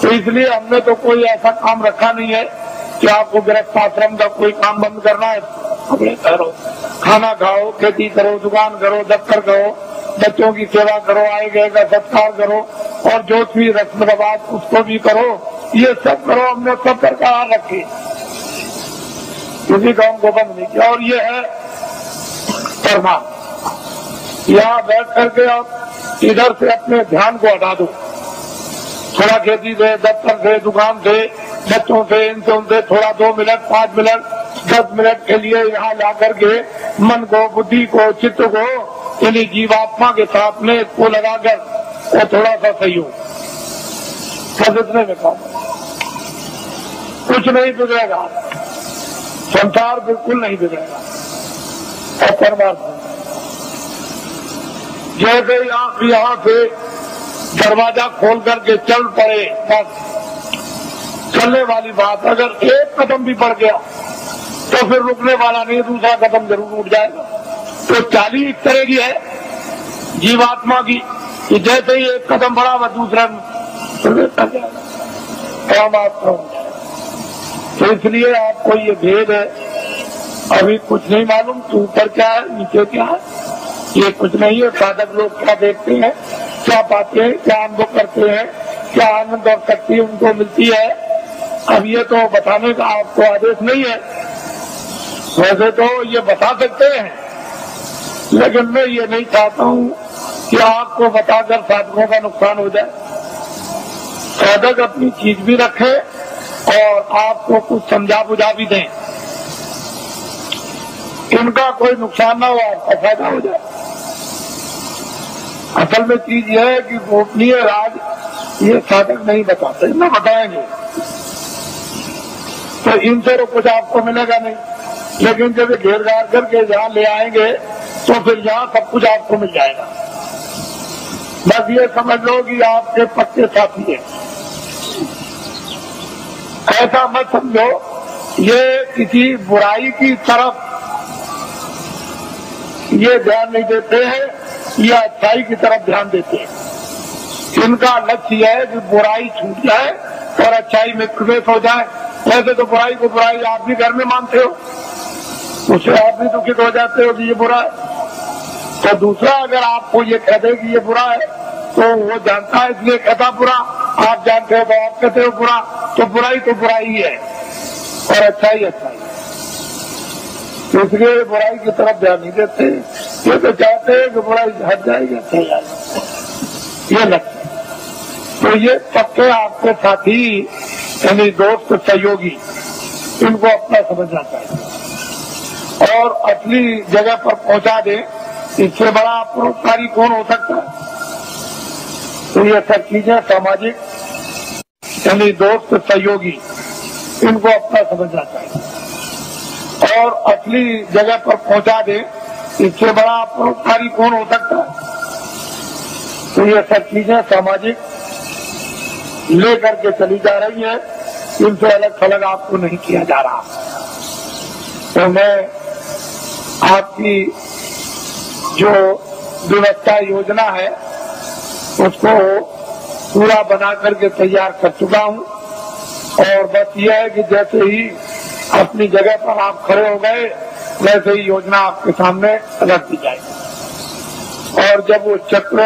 तो इसलिए हमने तो कोई ऐसा काम रखा नहीं है कि आपको गृहस्थाश्रम का कोई काम बंद करना है, अपने करो, खाना खाओ, खेती करो, दुकान करो, दफ्तर करो, बच्चों की सेवा करो, आए गए का सत्कार करो, और जो भी रस्म रिवाज उसको भी करो, ये सब करो। हमने सब प्रकार रखे, किसी काम को बंद नहीं किया। और ये है परमात्मा। यहाँ बैठ करके आप इधर से अपने ध्यान को हटा दो, थोड़ा खेती से, दफ्तर से, दुकान से, बच्चों से, इनसे उनसे थोड़ा 2 मिनट 5 मिनट 10 मिनट के लिए यहाँ ला करके मन को, बुद्धि को, चित्त को यानी जीवात्मा के साथ में इसको लगाकर और थोड़ा सा सहयोग कर इतने में काम, कुछ नहीं बिगड़ेगा, संसार बिल्कुल नहीं बिगड़ेगा। और परमात्मा जैसे आप यहाँ से दरवाजा खोल करके चल पड़े, बस चलने वाली बात, अगर एक कदम भी बढ़ गया तो फिर रुकने वाला नहीं, दूसरा कदम जरूर उठ जाएगा। तो चाली इस तरह की है जीवात्मा की कि जैसे ही एक कदम बढ़ा वह दूसरा परमात्मा। तो इसलिए आपको ये भेद है, अभी कुछ नहीं मालूम कि ऊपर क्या है नीचे क्या है, ये कुछ नहीं है। साधक लोग क्या देखते हैं, क्या पाते हैं, क्या अनुभव करते हैं, क्या आनंद और शक्ति उनको मिलती है, अब ये तो बताने का आपको आदेश नहीं है। वैसे तो ये बता सकते हैं, लेकिन मैं ये नहीं चाहता हूँ कि आपको बताकर साधकों का नुकसान हो जाए। साधक अपनी चीज भी रखे और आपको कुछ समझा बुझा भी दें, इनका कोई नुकसान ना हो, आपका फायदा हो जाए। असल में चीज यह है कि गोपनीय राज ये साधक नहीं बताते, न बताएंगे तो इनसे तो कुछ आपको मिलेगा नहीं, लेकिन जब घेर घार करके जहाँ ले आएंगे तो फिर यहाँ सब कुछ आपको मिल जाएगा। बस ये समझ लो कि आपके पक्के साथी है, ऐसा मत समझो ये किसी बुराई की तरफ ये ध्यान नहीं देते हैं, ये अच्छाई की तरफ ध्यान देते हैं। इनका लक्ष्य यह है कि बुराई छूट जाए और अच्छाई में प्रवेश हो जाए। वैसे तो बुराई को बुराई आप भी घर में मानते हो, उससे आप भी दुखित हो जाते हो कि ये बुरा है। तो दूसरा अगर आपको ये कह दे कि ये बुरा है तो वो जानता है इसलिए कहता बुरा, आप जानते हो तो आप कहते हो बुरा, तो बुराई ही है और अच्छाई अच्छाई। इसलिए बुराई की तरफ ध्यान नहीं देते, ये तो चाहते हैं कि बुराई हट जाएगी, अच्छाई आएगी, ये लगता है। तो ये पक्के आपके साथी यानी दोस्त सहयोगी, इनको अपना समझना चाहिए और असली जगह पर पहुंचा दे। इससे बड़ा परोपकारी कौन हो सकता है। तो ये सब चीजें सामाजिक यानी दोस्त सहयोगी, इनको अपना समझना चाहिए और असली जगह पर पहुंचा दे। इससे बड़ा परोपकारी कौन हो सकता है? तो ये सब चीजें सामाजिक लेकर के चली जा रही है, इनसे अलग थलग आपको नहीं किया जा रहा। तो मैं आपकी जो व्यवस्था योजना है उसको पूरा बना करके तैयार कर चुका हूँ और बस यह है कि जैसे ही अपनी जगह पर आप खड़े हो गए वैसे ही योजना आपके सामने रख दी जाएगी। और जब वो चक्र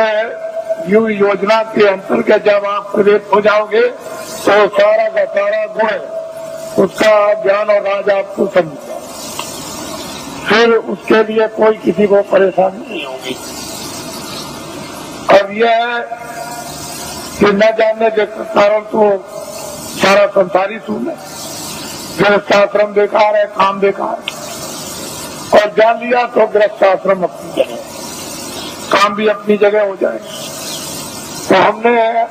व्यू योजना के अंतर्गत जब आप प्रवेश हो जाओगे तो सारा का सारा गुण उसका ज्ञान और राज आपको समझ, फिर उसके लिए कोई किसी को परेशानी नहीं होगी। अब यह है कि न जानने के कारण तो सारा संसारी सून है, गृहस्थाश्रम बेकार है, काम बेकार है, और जान लिया तो गृहस्थाश्रम अपनी जगह, काम भी अपनी जगह हो जाए। तो हमने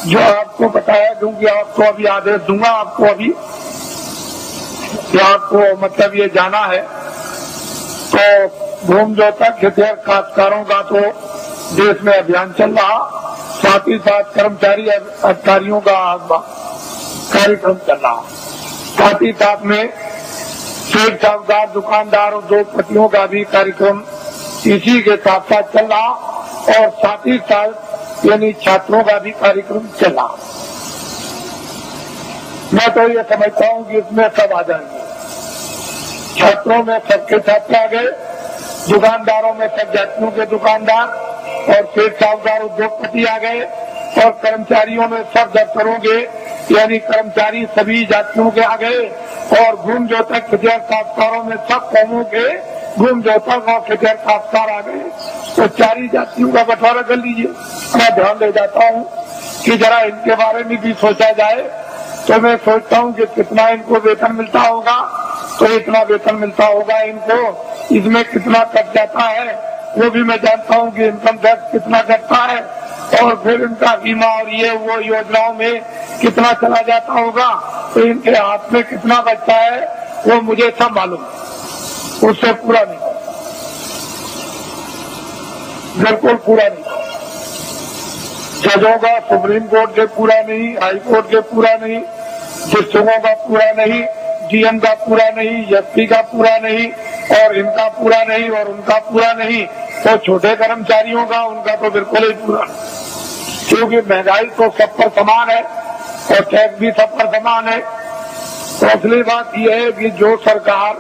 जो आपको बताया, क्योंकि आपको अभी आदेश दूंगा, आपको अभी कि आपको मतलब ये जाना है, तो भूमि जोतक खेतिहर काश्तकारों का तो देश में अभियान चल रहा, साथ ही साथ कर्मचारी अधिकारियों का कार्यक्रम चल रहा, साथ ही साथ में सेठ साहूकार दुकानदार और उद्योगपतियों का भी कार्यक्रम इसी के साथ साथ चल रहा, और साथ ही साथ यानी छात्रों का भी कार्यक्रम चल रहा। मैं तो ये समझता हूँ कि इसमें सब आ जाएंगे। छात्रों में सबके छात्र आ गए, दुकानदारों में सब जातियों के दुकानदार और सेठ साहूकार उद्योगपति आ गए, और कर्मचारियों में सब दफ्तरों के यानी कर्मचारी सभी जातियों के आ गए, और भूमि जोतक खेतिहर काश्तकारों में सब कौमों के भूमि जोतक और खेतिहर काश्तकार आ गए। तो चारी जातियों का बंटवारा कर लीजिए। मैं ध्यान दे जाता हूँ कि जरा इनके बारे में भी सोचा जाए। तो मैं सोचता हूँ कि कितना इनको वेतन मिलता होगा, तो इतना वेतन मिलता होगा इनको, इसमें कितना कट जाता है वो भी मैं जानता हूँ कि इनकम टैक्स कितना कटता है, और फिर इनका बीमा और ये वो योजनाओं में कितना चला जाता होगा, तो इनके हाथ में कितना बचता है वो मुझे सब मालूम, उससे पूरा नहीं करता, बिल्कुल पूरा नहीं करता। जजों का सुप्रीम कोर्ट के पूरा नहीं, हाई कोर्ट के पूरा नहीं, डिस्ट्रिक्टों का पूरा नहीं, डीएम का पूरा नहीं, एसपी का पूरा नहीं, और इनका पूरा नहीं और उनका पूरा नहीं, तो छोटे कर्मचारियों का उनका तो बिल्कुल ही पूरा नहीं, क्योंकि महंगाई तो सब पर समान है और टैक्स भी सब पर समान है। तो असली बात यह है कि जो सरकार,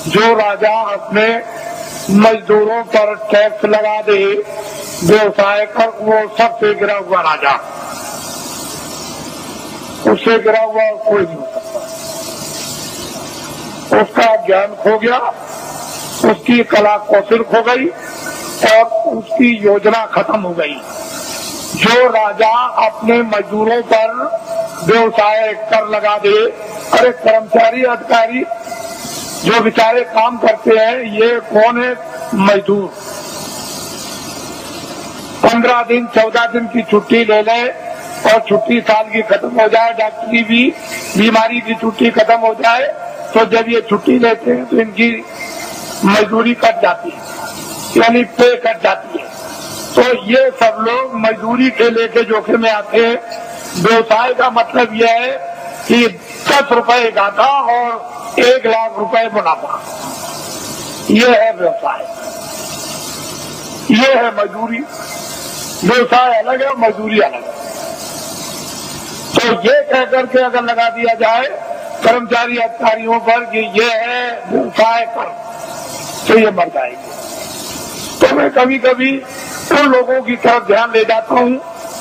जो राजा अपने मजदूरों पर टैक्स लगा दे, व्यवसाय कर, वो सबसे गिरा हुआ राजा, उससे गिरा हुआ कोई नहीं हो सकता। उसका ज्ञान खो गया, उसकी कला कौशल खो गई और उसकी योजना खत्म हो गई। जो राजा अपने मजदूरों पर व्यवसाय कर लगा दे, अरे कर्मचारी अधिकारी जो बेचारे काम करते हैं, ये कौन है? मजदूर 15 दिन 14 दिन की छुट्टी ले ले और छुट्टी साल की खत्म हो जाए, डॉक्टरी भी बीमारी की छुट्टी खत्म हो जाए, तो जब ये छुट्टी लेते हैं तो इनकी मजदूरी कट जाती है, यानी पे कट जाती है। तो ये सब लोग मजदूरी के लेके जोखिम में आते हैं। व्यवसाय का मतलब यह है कि 10 रुपए घाटा और 1 लाख रुपए मुनाफा, ये है व्यवसाय, ये है मजदूरी। व्यवसाय अलग है, मजदूरी अलग है। तो ये कह करके अगर लगा दिया जाए कर्मचारी अधिकारियों पर कि ये है व्यवसाय कर, तो ये मर जाएगी। तो मैं कभी कभी उन लोगों की तरफ ध्यान ले जाता हूँ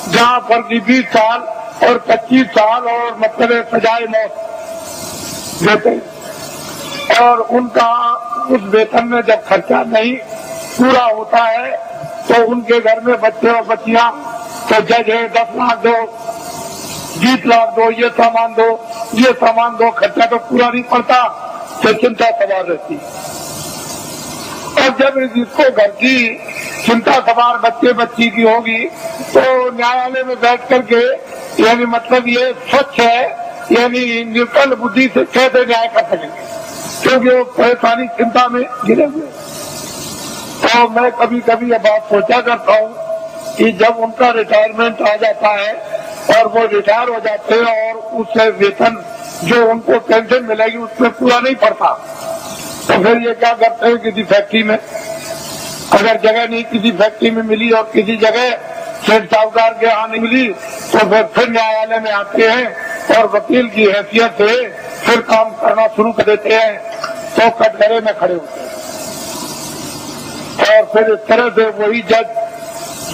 जहाँ पर 20 साल और 25 साल और मतलब सजाए मौत देते हैं, और उनका उस वेतन में जब खर्चा नहीं पूरा होता है तो उनके घर में बच्चे और बच्चियां, तो जज है 10 लाख दो, 20 लाख दो, ये सामान दो, ये सामान दो, खर्चा तो पूरा नहीं पड़ता, तो चिंता सवार रहती। और जब इसको घर की चिंता सवार बच्चे बच्ची की होगी तो न्यायालय में बैठ करके यानी मतलब ये स्वच्छ है, यानी निर्बल बुद्धि से कैसे न्याय कर सकेंगे, क्योंकि वो परेशानी चिंता में गिरे हुए। तो मैं कभी कभी ये बात सोचा करता हूँ कि जब उनका रिटायरमेंट आ जाता है और वो रिटायर हो जाते हैं और उससे वेतन जो उनको पेंशन मिलेगी उसमें पूरा नहीं पड़ता, तो फिर ये क्या करते हैं, किसी फैक्ट्री में अगर जगह नहीं किसी फैक्ट्री में मिली और किसी जगह सेठ साहूकार के यहाँ नहीं मिली, तो फिर न्यायालय में आते हैं और वकील की हैसियत से फिर काम करना शुरू कर देते हैं, तो कटघरे में खड़े होते हैं। और फिर इस तरह से वही जज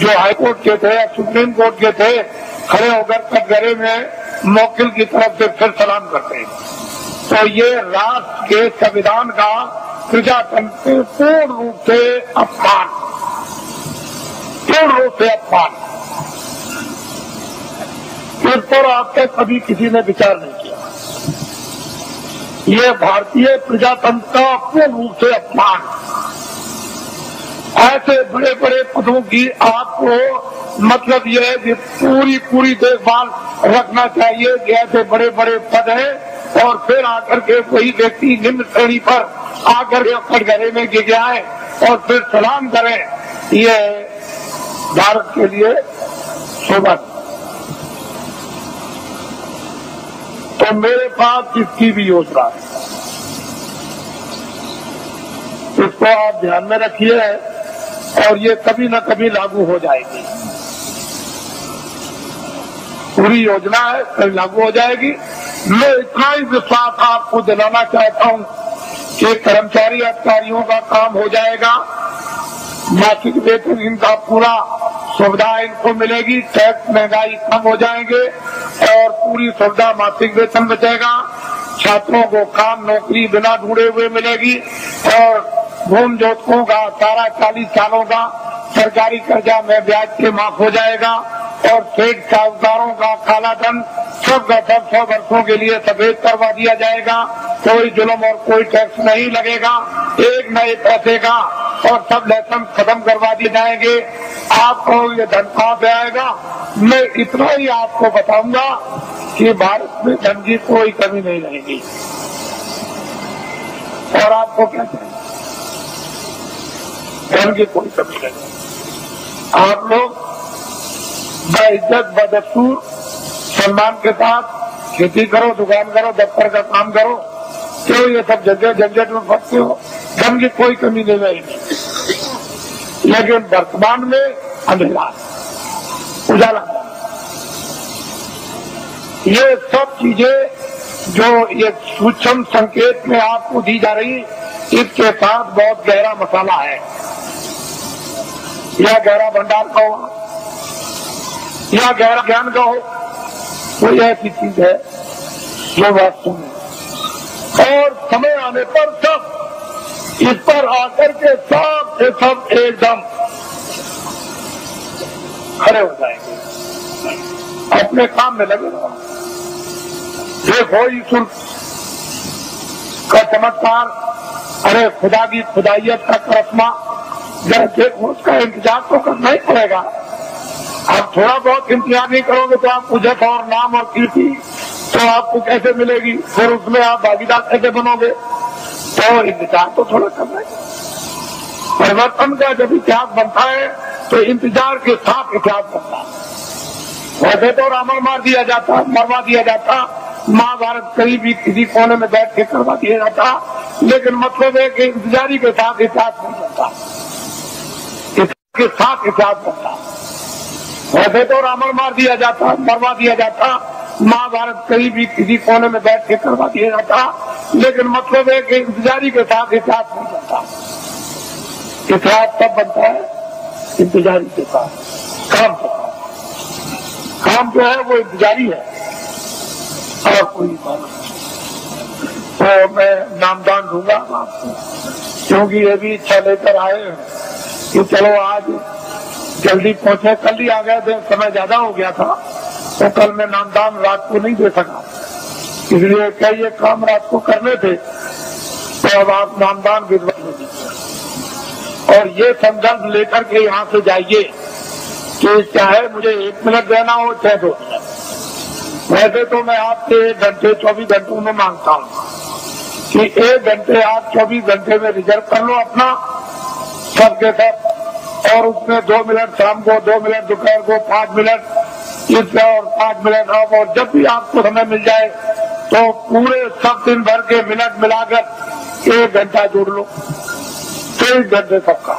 जो हाईकोर्ट के थे या सुप्रीम कोर्ट के थे, खड़े होकर कटघरे में मौकिल की तरफ से फिर सलाम करते हैं। तो ये राष्ट्र के संविधान का प्रजातंत्र के पूर्ण रूप से अपमान, पूर्ण रूप से अपमान। इस पर आज तक कभी किसी ने विचार नहीं किया। ये भारतीय प्रजातंत्र का पूर्ण रूप से अपमान। ऐसे बड़े बड़े पदों की आपको मतलब यह है कि पूरी देखभाल रखना चाहिए कि ऐसे बड़े बड़े पद हैं और फिर आकर के वही व्यक्ति निम्न श्रेणी पर आकर के कटघरे में गिर जाए और फिर सलाम करें, ये भारत के लिए शोभा। तो मेरे पास इसकी भी योजना है, इसको आप ध्यान में रखिए और ये कभी न कभी लागू हो जाएगी। पूरी योजना है, कभी लागू हो जाएगी। मैं इतना ही विश्वास आपको दिलाना चाहता हूँ कि कर्मचारी अधिकारियों का काम हो जाएगा, मासिक वेतन इनका पूरा सुविधा इनको मिलेगी, टैक्स महंगाई कम हो जाएंगे और पूरी सुविधा मासिक वेतन बचेगा। छात्रों को काम नौकरी बिना ढूंढे हुए मिलेगी और भूमि जोतकों का सारा 40 सालों का सरकारी कर्जा में ब्याज के माफ हो जाएगा और सेठ साहूकारों का काला धन सब का सब 100 वर्षों के लिए सफेद करवा दिया जाएगा। कोई जुल्म और कोई टैक्स नहीं लगेगा, एक नए पैसे का, और सब लाइसेंस खत्म करवा दिए जाएंगे। आपको ये धन कहाँ पे आएगा? मैं इतना ही आपको बताऊंगा कि भारत में धन की कोई कमी नहीं रहेगी। और आपको क्या चाहिए? धन की कोई कमी नहीं। आप लोग बाइज्जत बदस्तूर सम्मान के साथ खेती करो, दुकान करो, दफ्तर का काम करो, क्यों ये सब जगह झंझट में फंसते हो? धन की कोई कमी नहीं रहेगी। लेकिन वर्तमान में अंधेरा, उजाला, ये सब चीजें जो ये सूक्ष्म संकेत में आपको दी जा रही, इसके साथ बहुत गहरा मसाला है। या गहरा भंडार का हो या गहरा ज्ञान का हो, कोई ऐसी चीज है जो वास्तव में, और समय आने पर सब इस पर आकर के सब से सब एकदम खड़े हो जाएंगे, अपने काम में लगे रहो। देखो ईश्वर का चमत्कार, अरे खुदा की खुदाइयत का करिश्मा, जब देखो उसका इंतजार तो करना ही पड़ेगा। आप थोड़ा बहुत इंतजार नहीं करोगे तो आपको जस और नाम और कीर्ति तो आपको कैसे मिलेगी? फिर उसमें आप भागीदार कैसे बनोगे? तो इंतजार तो थोड़ा करना है। परिवर्तन का जब इतिहास बनता है तो इंतजार के साथ इतिहास बनता है। वैसे तो रावण मार दिया जाता, मरवा दिया जाता, महाभारत कहीं भी किसी कोने में बैठ के करवा दिया जाता, लेकिन मतलब है कि इंतजारी के साथ इतिहास नहीं बनता, के साथ इतिहास बनता। वैसे तो रावण मार दिया जाता, मरवा दिया जाता, महाभारत कहीं भी किसी कोने में बैठ के करवा दिया जाता, लेकिन मतलब है कि इंतजारी के साथ इतिहास नहीं बनता। इतिहास तब बनता है इंतजारी के साथ, काम के साथ। काम जो है वो इंतजारी है और कोई बात नहीं। तो मैं नामदान दूंगा आपको, क्योंकि ये भी इच्छा लेकर आए हैं कि चलो आज जल्दी पहुंचे। कल ही आ गए थे, समय ज्यादा हो गया था, तो कल मैं नामदान रात को नहीं दे सका, इसलिए कई ये काम रात को करने थे, तो अब आप नामदान विधवा में दीजिए और ये संदर्भ लेकर के यहाँ से जाइए कि चाहे मुझे 1 मिनट देना हो चाहे 2 मिनट, वैसे तो मैं आपसे 1 घंटे 24 घंटों में मांगता हूँ कि 1 घंटे आप 24 घंटे में रिजर्व कर लो अपना सबके सब, और उसमें 2 मिनट शाम को, 2 मिनट दोपहर को, 5 मिनट इससे और 5 मिनट अब, और जब भी आपको समय मिल जाए तो पूरे सब दिन भर के मिनट मिलाकर 1 घंटा जोड़ लो। 23 घंटे सबका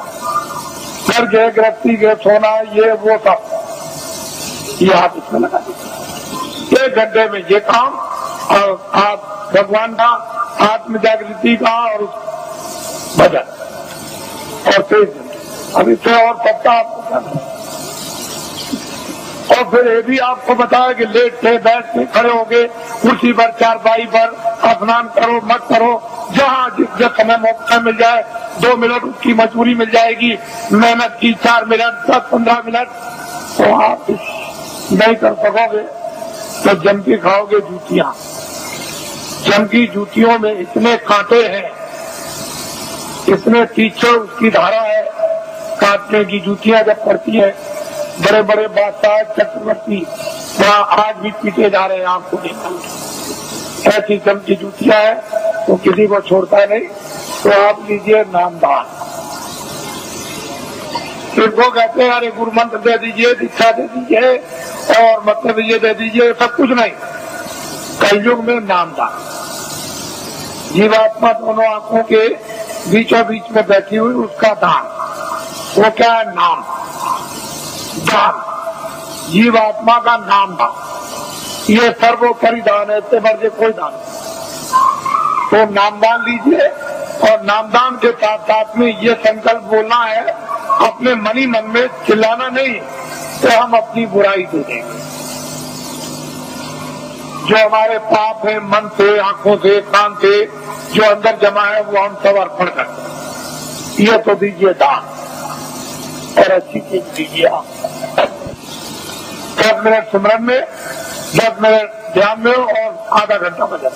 घर के गृहस्थी के सोना ये वो सब ये आप इसमें लगा दीजिए। 1 घंटे में ये काम, और आप भगवान का आत्म जागृति का और भजन, और 23 घंटे अब इससे और सबका आपको करना। और फिर ये भी आपको बताया कि लेट से बैठ के खड़े हो गए कुर्सी पर, चारपाई पर, स्नान करो मत करो, जहाँ जिस समय मौका मिल जाए 2 मिनट उसकी मजबूरी मिल जाएगी, मेहनत की 4 मिनट 10-15 मिनट, तो आप नहीं कर सकोगे तो जम के खाओगे जूतियां। जम की जूतियों में इतने कांटे हैं, इतने तीखे उसकी धारा है, काटने की जूतियां जब पड़ती है, बड़े बड़े बादशाह चक्रवर्ती वहाँ आज भी पीटे जा रहे हैं आपको देखा। ऐसी जम की जूतियां है तो किसी को छोड़ता नहीं। तो आप लीजिए नामदान, इनको कहते हैं अरे गुरु मंत्र दे दीजिए, दीक्षा दे दीजिए और मतलब ये दे दीजिए, सब कुछ नहीं। कलयुग में नामदान, जीवात्मा दोनों आंखों के बीचों बीच में बैठी हुई उसका दान, वो क्या है? नाम दान, जीवात्मा का नाम दान, ये सर्वोपरि दान है, इससे बढ़ के कोई दान नहीं। तो नामदान लीजिए, और नामदान के साथ साथ में ये संकल्प बोलना है अपने मनी मन में, चिल्लाना नहीं तो हम अपनी बुराई दे देंगे। जो हमारे पाप है मन से, आंखों से, कान से जो अंदर जमा है वो हम सब अर्पण करते हैं। ये तो दीजिए दान, और अच्छी चीज दीजिए आप। 10 मिनट सिमरन में, 10 मिनट ध्यान में और आधा घंटा भजन।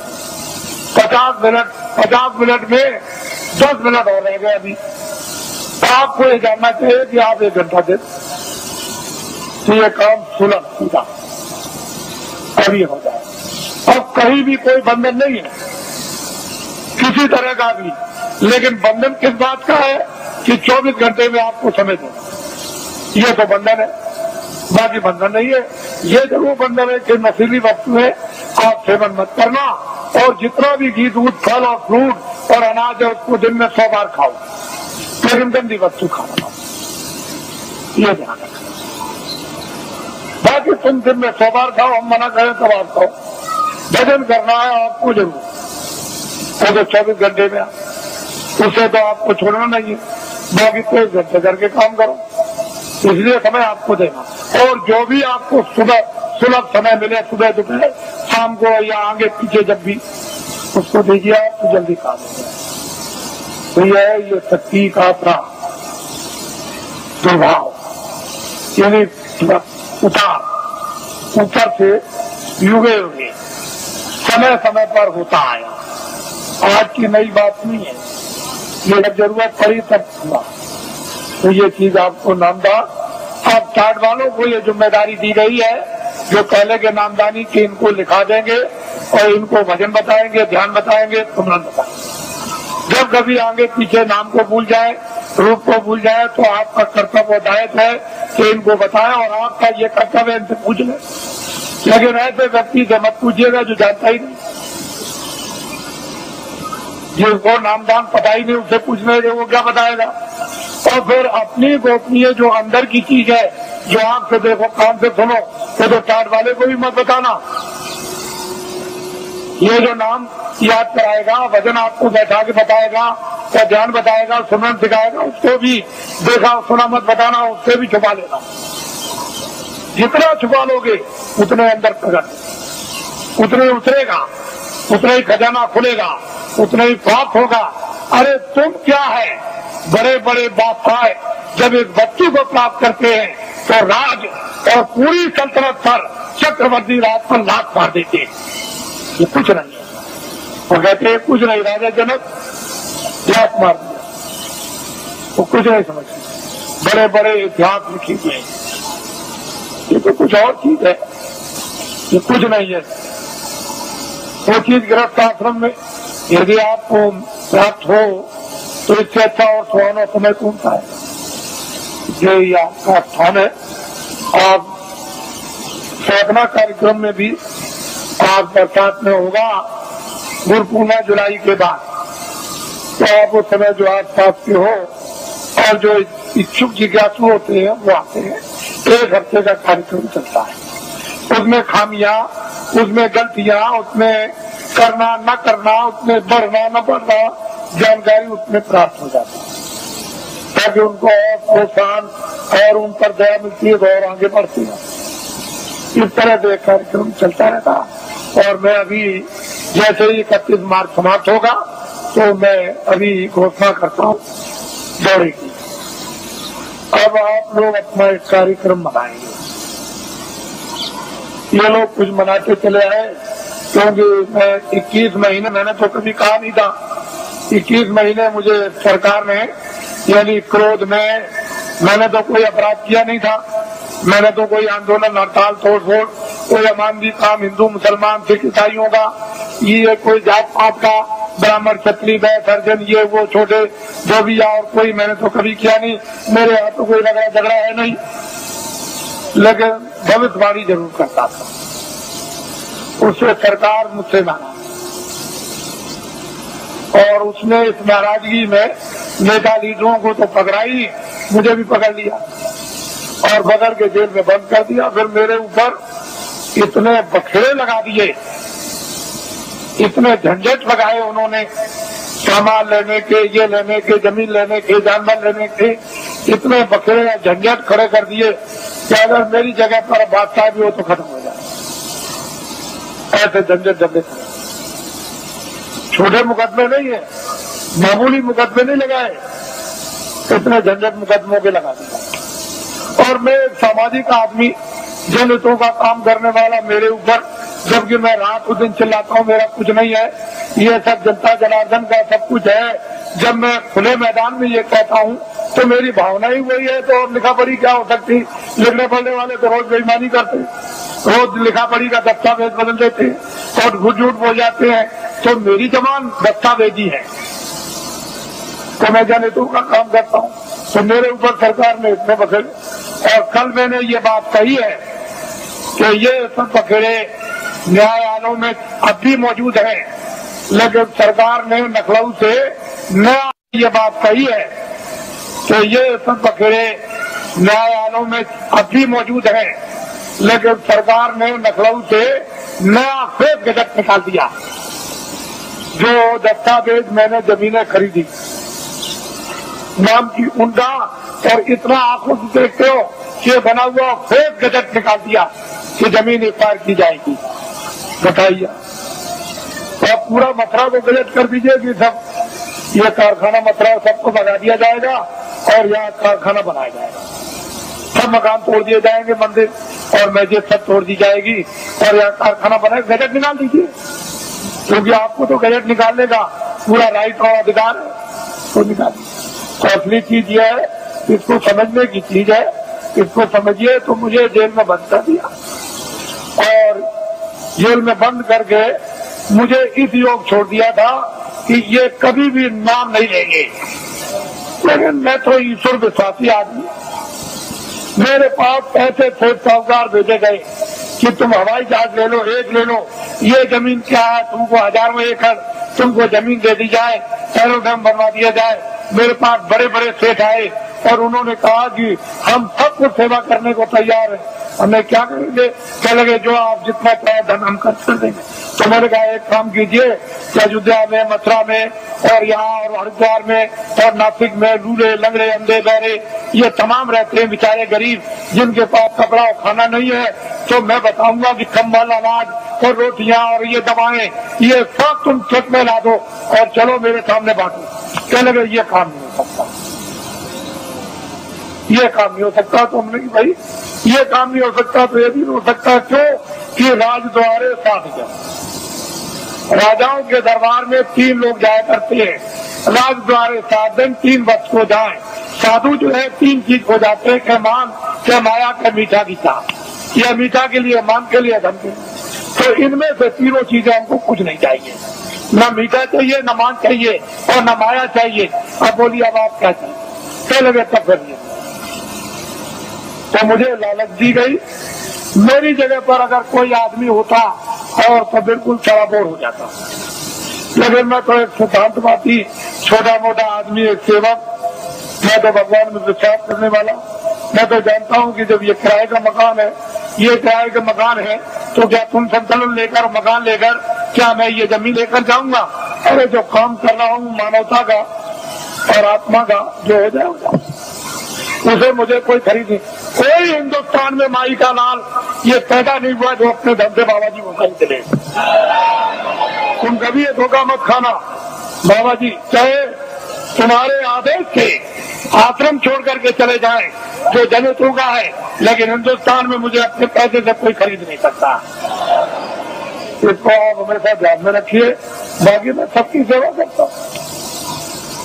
50 मिनट में 10 मिनट और रह गए अभी। आपको ये जानना चाहिए कि आप 1 घंटा दे तो ये काम सुलभ सीधा अभी हो जाए। अब कहीं भी कोई बंधन नहीं है किसी तरह का भी, लेकिन बंधन किस बात का है कि 24 घंटे में आपको समय देना, ये तो बंधन है, बाकी बंधन नहीं है। ये जरूर बंधन है कि नशीली वस्तु है आप सेवन मत करना, और जितना भी घी दूध फल और फ्रूट और अनाज है उसको दिन में 100 बार खाओ, लेकिन गंदी वस्तु खाना, ये ध्यान रखना। बाकी तुम दिन में 100 बार खाओ, हम मना करें तब आप खाओ। भजन करना है आपको जरूर, वो तो 24 घंटे में, उससे तो आपको छोड़ना नहीं है, बाकी 23 घंटे करके काम करो, इसलिए समय आपको देना। और जो भी आपको सुलभ समय मिले, सुबह दोपहर शाम को या आगे पीछे जब भी, उसको दीजिए आप तो जल्दी काम हो जाए। तो यह है ये शक्ति का प्रभाव, यानी ऊपर से युगे युगे समय समय पर होता आया, आज की नई बात नहीं है, ये जब जरूरत पड़ी तब हुआ। तो ये चीज आपको नामदान, अब चार्ट वालों को ये जिम्मेदारी दी गई है जो पहले के नामदानी की, इनको लिखा देंगे और इनको भजन बताएंगे, ध्यान बताएंगे, सुमरन बताएंगे। जब कभी आगे पीछे नाम को भूल जाए, रूप को भूल जाए, तो आपका कर्तव्य दायित्व है कि इनको बताएं, और आपका ये कर्तव्य इनसे पूछ ले। लेकिन ऐसे व्यक्ति से मत पूछिएगा जो जानता ही नहीं, जिसको नामदान पता ही नहीं, उससे पूछने दे वो क्या बताएगा। और फिर अपनी गोपनीय जो अंदर की चीज है, जो आंख से देखो कान से सुनो, तो चार्ट वाले को भी मत बताना। ये जो नाम याद कराएगा, वजन आपको बैठा के बताएगा, या ध्यान बताएगा, सुमरन सिखाएगा, उसको भी देखा सुना मत बताना, उससे भी छुपा लेना। जितना छुपा लोगे उतने अंदर प्रकट, उतने उतरेगा, उतना ही खजाना खुलेगा, उतना ही प्राप्त होगा। अरे तुम क्या है, बड़े बड़े बादशाह जब एक बच्ची को प्राप्त करते हैं तो राज और पूरी सल्तनत पर चक्रवर्ती राज पर लात मार देते हैं, ये कुछ नहीं है। वो कहते हैं कुछ नहीं, राजा जनक लात मार दिया, वो कुछ नहीं समझते। बड़े बड़े इतिहास लिखे हुए, ये तो कुछ और चीज है। ये कुछ नहीं है। वो चीज गृहस्थ आश्रम में यदि आपको प्राप्त हो तो इससे अच्छा और सुहाना समय कौन सा है। ये आपका स्थान है। आप साधना कार्यक्रम में भी आप बरसात में होगा गुरु पूर्णिमा जुलाई के बाद, तो आप उस समय जो आस पास के हो और जो इच्छुक जिज्ञासु होते हैं वो आते हैं। 1 हफ्ते का कार्यक्रम चलता है। उसमें खामियां, उसमें गलतियां, उसमें करना न करना, उसमें बढ़ना न बढ़ना जानकारी उसमें प्राप्त हो जाती है, ताकि उनको और प्रोत्साहन और उन पर दया मिलती है और आगे बढ़ती है। इस तरह से कार्यक्रम चलता रहता। और मैं अभी जैसे ही 31 मार्च समाप्त होगा तो मैं अभी घोषणा करता हूँ दौरे की। अब आप लोग अपना एक कार्यक्रम मनाएंगे। ये लोग कुछ मनाते चले आए, क्योंकि मैं 21 महीने, मैंने तो कभी कहा नहीं था, 21 महीने मुझे सरकार ने यानी क्रोध में, मैंने तो कोई अपराध किया नहीं था, मैंने तो कोई आंदोलन हड़ताल तोड़ फोड़, कोई अमानवीय काम हिंदू मुसलमान सिख ईसाइयों का, ये कोई जात पात का, ब्राह्मण क्षत्रिय वैश्य हरिजन ये वो छोटे जो भी और कोई मैंने तो कभी किया नहीं। मेरे यहाँ तो कोई लगा झगड़ा है नहीं, लेकिन भविष्यवाणी जरूर करता था। उससे सरकार मुझसे नाराज और उसने इस नाराजगी में नेता लीडरों को तो पकड़ा ही, मुझे भी पकड़ लिया और पकड़ के जेल में बंद कर दिया। फिर मेरे ऊपर इतने बखेड़े लगा दिए, इतने झंझट लगाए उन्होंने, सामान लेने के, ये लेने के, जमीन लेने के, जानवर लेने के, इतने बखेड़े झंझट खड़े कर दिए कि अगर मेरी जगह पर बादशाह भी हो तो खत्म हो जाए। ऐसे झंझट झंझट छोटे मुकदमे नहीं है, मामूली मुकदमे नहीं लगाए, इतने झंझट मुकदमों के लगा दिया। और मैं एक सामाजिक आदमी, जनहितों का काम करने वाला, मेरे ऊपर जबकि मैं रात दिन चिल्लाता हूँ मेरा कुछ नहीं है, ये सब जनता जनार्दन का सब कुछ है। जब मैं खुले मैदान में ये कहता हूँ तो मेरी भावना ही वही है, तो लिखा पढ़ी क्या हो सकती। लिखने पढ़ने वाले तो रोज बेईमानी करते, रोज लिखा पढ़ी का दस्तावेज बदल देते और झूठ झूठ बोल जाते हैं। तो मेरी जबान दस्तावेजी है, तो मैं जनहितों का काम करता हूँ, तो मेरे ऊपर सरकार ने इतने बखेड़े। और कल मैंने ये बात कही है कि ये सब बखेड़े न्यायालयों में अब भी मौजूद है, लेकिन सरकार ने लखनऊ से नया ये बात कही है कि ये सब बखेड़े न्यायालयों में अब भी मौजूद है, लेकिन सरकार ने लखनऊ से नया फेक गजट निकाल दिया। जो दस्तावेज मैंने जमीनें खरीदी नाम की उनका, और इतना आंखों से देखते हो कि बना हुआ फेक गजट निकाल दिया कि जमीन एक्वायर की जाएगी। बताइए, आप पूरा मथुरा को गजट कर दीजिए कि सब ये कारखाना मथुरा सबको भगा दिया जाएगा और यहाँ कारखाना बनाया जाएगा, सब मकान तोड़ दिए जाएंगे, मंदिर और मस्जिद सब तोड़ दी जाएगी और यहाँ कारखाना बनाएगा। गजट निकाल दीजिए, क्योंकि आपको तो गजट निकालने का पूरा राइट और अधिकार है, तो निकालिए। तो असली चीज ये है, इसको समझने की चीज है, इसको समझिए। तो मुझे जेल में बंद कर दिया और जेल में बंद करके मुझे इस योग छोड़ दिया था कि ये कभी भी नाम नहीं लेंगे। लेकिन मैं तो ईश्वर विश्वासी आदमी, मेरे पास ऐसे ठेठ साहूकार भेजे गए कि तुम हवाई जहाज ले लो, एक ले लो, ये जमीन क्या है, तुमको हजारों एकड़ तुमको जमीन दे दी जाए, एरोड्रम बनवा दिया जाए। मेरे पास बड़े बड़े सेठ आए और उन्होंने कहा कि हम सबको सेवा करने को तैयार है, हमें क्या करेंगे। कह लगे जो आप जितना चाहे धन हम खर्च कर देंगे। तो मैंने कहा एक काम कीजिए, अयोध्या में, मथुरा में और यहाँ और हरिद्वार में और नासिक में लूले लंगड़े अंधे बहरे ये तमाम रहते हैं बेचारे गरीब, जिनके पास कपड़ा और खाना नहीं है, तो मैं बताऊंगा कि कंबल, अनाज और रोटियां और ये दवाएं ये सब तुम खेत में ला दो और चलो मेरे सामने बांटो। कह लगे ये काम नहीं हो सकता, ये काम नहीं हो सकता। तो हमने कि भाई ये काम नहीं हो सकता तो ये भी नहीं हो सकता। क्यों कि राजद्वारे साध जाए, राजाओं के दरबार में 3 लोग जाया करते हैं, राजद्वारे साधन 3 वक्त को जाए। साधु जो है 3 चीज हो जाते हैं, के मान, के माया, के मीठा की चाह। यह मीठा के लिए, मान के लिए, धन के लिए। तो इनमें से तीनों चीजें हमको कुछ नहीं चाहिए, न मीठा चाहिए, न मान चाहिए और न माया चाहिए। अब बोलिए अब आप क्या चाहिए? क्या लगे तब करिए। तो मुझे लालच दी गई। मेरी जगह पर अगर कोई आदमी होता और तो बिल्कुल सराबोर हो जाता, लेकिन मैं तो एक सिद्धांतवादी छोटा मोटा आदमी, एक सेवक, मैं तो भगवान में विश्वास करने वाला। मैं तो जानता हूँ कि जब ये किराए का मकान है, ये किराए का मकान है, तो क्या तुम संतुलन लेकर मकान लेकर क्या मैं ये जमीन लेकर जाऊंगा? अरे जो काम कर रहा हूँ मानवता का और आत्मा का, जो हो जाए उसे मुझे कोई खरीद नहीं। कोई हिंदुस्तान में माई का लाल ये पैदा नहीं हुआ जो अपने धन से बाबा जी को खरीद ले। तुम कभी ये धोखा मत खाना। बाबा जी चाहे तुम्हारे आदेश से आश्रम छोड़ करके चले जाएं, जो दलितों का है, लेकिन हिंदुस्तान में मुझे अपने पैसे से कोई खरीद नहीं सकता। इसको आप हमेशा ध्यान में रखिए। बाकी मैं सबकी सेवा करता हूँ,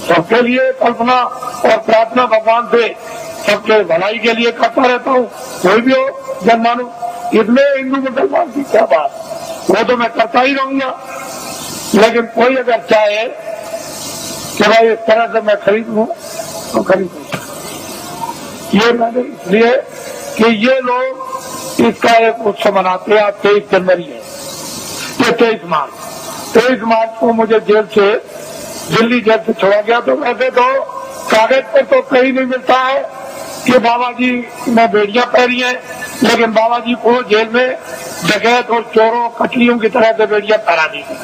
सबके लिए कल्पना और प्रार्थना भगवान से सबके भलाई के लिए करता रहता हूँ। कोई भी हो जनमानव, इसमें हिंदू मुसलमान की क्या बात, वो तो मैं करता ही रहूंगा। लेकिन कोई अगर चाहे कि भाई इस तरह से मैं खरीद लूं तो खरीद लूं। ये मैंने इसलिए कि ये लोग इसका एक उत्सव मनाते हैं। आज 23 जनवरी है, ये 23 मार्च को मुझे जेल से, दिल्ली जेल से छोड़ा गया। तो वैसे तो कागज पर तो कहीं नहीं मिलता है कि बाबा जी ने बेड़ियां पहनी है, लेकिन बाबा जी को जेल में डकैत और चोरों कटलियों की तरह से बेड़ियां पहना दी थी।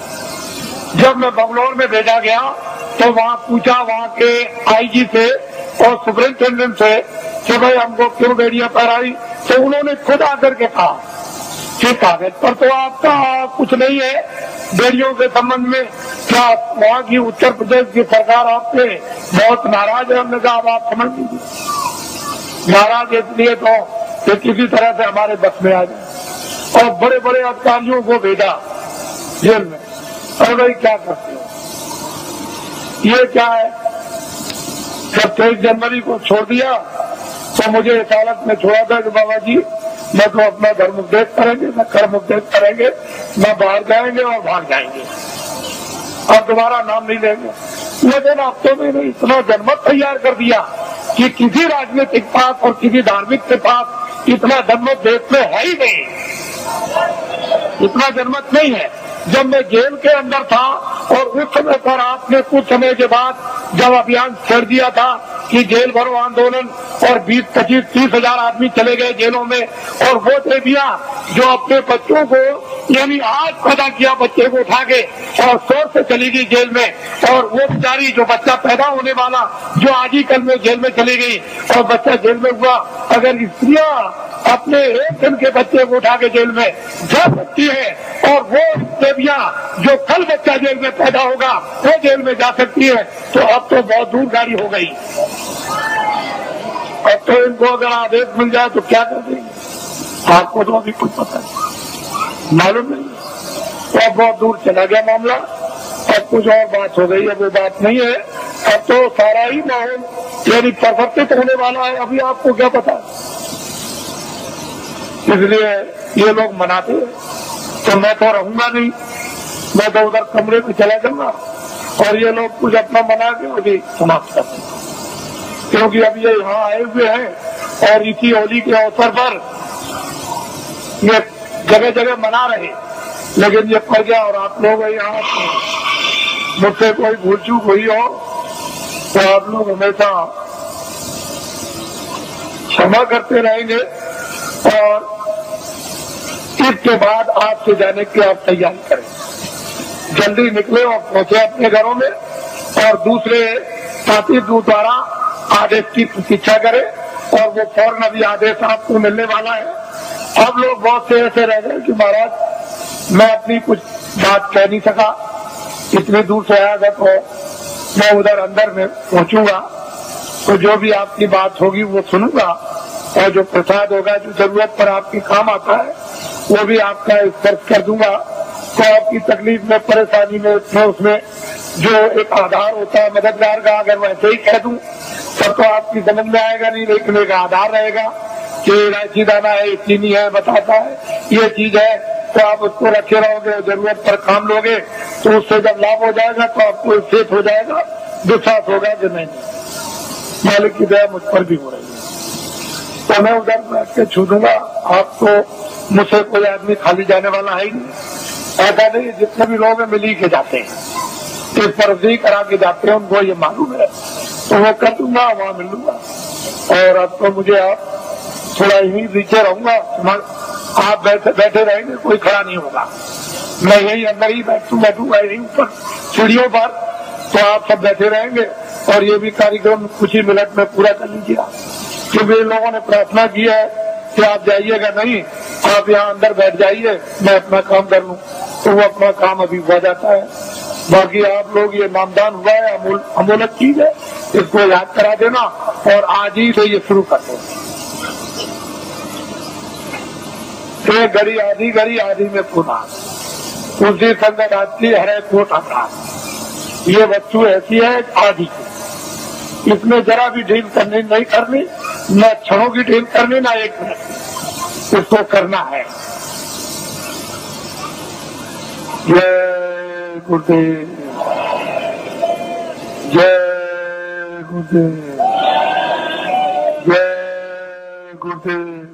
जब मैं बंगलौर में भेजा गया तो वहाँ पूछा वहाँ के आईजी से और सुपरिंटेंडेंट से कि भाई हमको क्यों बेड़ियां पहनाई, तो उन्होंने खुद आकर के कहा कि कागज पर तो आपका कुछ नहीं है बेड़ियों के संबंध में, क्या वहाँ की उत्तर प्रदेश की सरकार आपसे बहुत नाराज है? हमने कहा अब आप समझ लीजिए नाराज इसलिए तो किसी तरह से हमारे बस में आ जाए। और बड़े बड़े अधिकारियों को भेजा जेल में। अरे भाई क्या करते हो, ये क्या है? जब 23 जनवरी को छोड़ दिया तो मुझे इस हालत में छोड़ा था कि बाबा जी न तो अपना धर्म उपदेश करेंगे, न कर्म उपदेश करेंगे, न बाहर जाएंगे और भाग जाएंगे, अब दोबारा नाम नहीं लेंगे। लेकिन अब तो मैंने इतना जनमत तैयार कर दिया कि किसी राजनीतिक पास और किसी धार्मिक के पास इतना जनमत देश में है ही नहीं, इतना जनमत नहीं है। जब मैं जेल के अंदर था और उस समय पर आपने कुछ समय के बाद जब अभियान छेड़ दिया था कि जेल भरो आंदोलन और 20, 25, 30 हजार आदमी चले गए जेलों में, और वो देवियां जो अपने बच्चों को यानी आज पैदा किया बच्चे को उठा के और शोर से चली गई जेल में, और वो बेचारी जो बच्चा पैदा होने वाला जो आज ही कल में जेल में चली गई और बच्चा जेल में हुआ, अगर स्त्रियां अपने एक दिन के बच्चे को उठा के जेल में जा सकती है और वो देवियां जो कल बच्चा जेल में पैदा होगा वो जेल में जा सकती है, तो अब तो बहुत दूर गाड़ी हो गई। अब तो इनको अगर आदेश मिल जाए तो क्या कर देंगे, आपको तो अभी कुछ पता नहीं, मालूम नहीं। तो अब बहुत दूर चला गया मामला, अब कुछ और बात हो गई। अब वो बात नहीं है, अब तो सारा ही माहौल यानी परिवर्तित होने वाला है, अभी आपको क्या पता है। इसलिए ये लोग मनाते हैं तो मैं तो रहूंगा नहीं, मैं तो उधर कमरे में चला जाऊंगा और ये लोग कुछ अपना मना के अभी समाप्त करते हैं, क्योंकि अब ये यहाँ आए हुए हैं और इसी होली के अवसर पर ये जगह जगह मना रहे, लेकिन ये पड़ गया और आप लोग यहाँ मुझसे कोई भूल चूक हुई हो तो आप लोग हमेशा क्षमा करते रहेंगे। और इसके बाद आपसे जाने की आप तैयारी करें, जल्दी निकले और पहुंचे अपने घरों में, और दूसरे साथी द्वारा आदेश की प्रतीक्षा करें, और वो फौरन अभी आदेश आपको मिलने वाला है। अब लोग बहुत से ऐसे रह गए कि महाराज मैं अपनी कुछ बात कह नहीं सका, इतनी दूर से आया था, तो मैं उधर अंदर में पहुंचूंगा तो जो भी आपकी बात होगी वो सुनूंगा, और जो प्रसाद होगा जो जरूरत पर आपके काम आता है वो भी आपका स्पर्श कर दूंगा। तो आपकी तकलीफ में, परेशानी में, उसमें जो एक आधार होता है मददगार का, अगर वैसे ही कह दूं तब तो आपकी समझ में आएगा नहीं, लेकिन एक आधार रहेगा कि इलायची दाना है, चीनी है, बताता है ये चीज है, तो आप उसको रखे रहोगे, जरूरत पर काम लोगे, तो उससे जब लाभ हो जाएगा तो आपको सेफ हो जाएगा, विश्वास होगा कि नहीं मालिक की दया मुझ पर भी हो रही है, तो मैं उधर बैठ के छू दूंगा। आपको मुझसे कोई आदमी खाली जाने वाला है ही नहीं। ऐसा नहीं, जितने भी लोग मिल ही के जाते हैं, इस फर्जी करा के जाते हैं, उनको ये मालूम है, तो वो कर दूंगा, वहां मिल लूंगा। और अब तो मुझे आप थोड़ा यही नीचे रहूंगा, आप बैठे रहेंगे, कोई खड़ा नहीं होगा, मैं यही अंदर ही बैठूंगा यही ऊपर सीढ़ियों पर, तो आप सब बैठे रहेंगे और ये भी कार्यक्रम कुछ ही मिनट में पूरा कर लीजिएगा। क्योंकि इन लोगों ने प्रार्थना की है कि आप जाइएगा नहीं, आप यहाँ अंदर बैठ जाइए, मैं अपना काम कर लूँ, तो वो अपना काम अभी हो जाता है। बाकी आप लोग ये नामदान हुआ है, अमूलक चीज है, इसको याद करा देना और आज ही से ये शुरू कर देना। एक घड़ी आधी में पुनः तुलसी संगत आती हरे कोट अपराध, ये वस्तु ऐसी है आधी की, इसमें जरा भी ढील करनी नहीं करनी, न क्षणों की ढील करनी, ना एक मिनट, इसको करना है। जय गुरुदेव, जय गुरुदेव, जय गुरुदेव।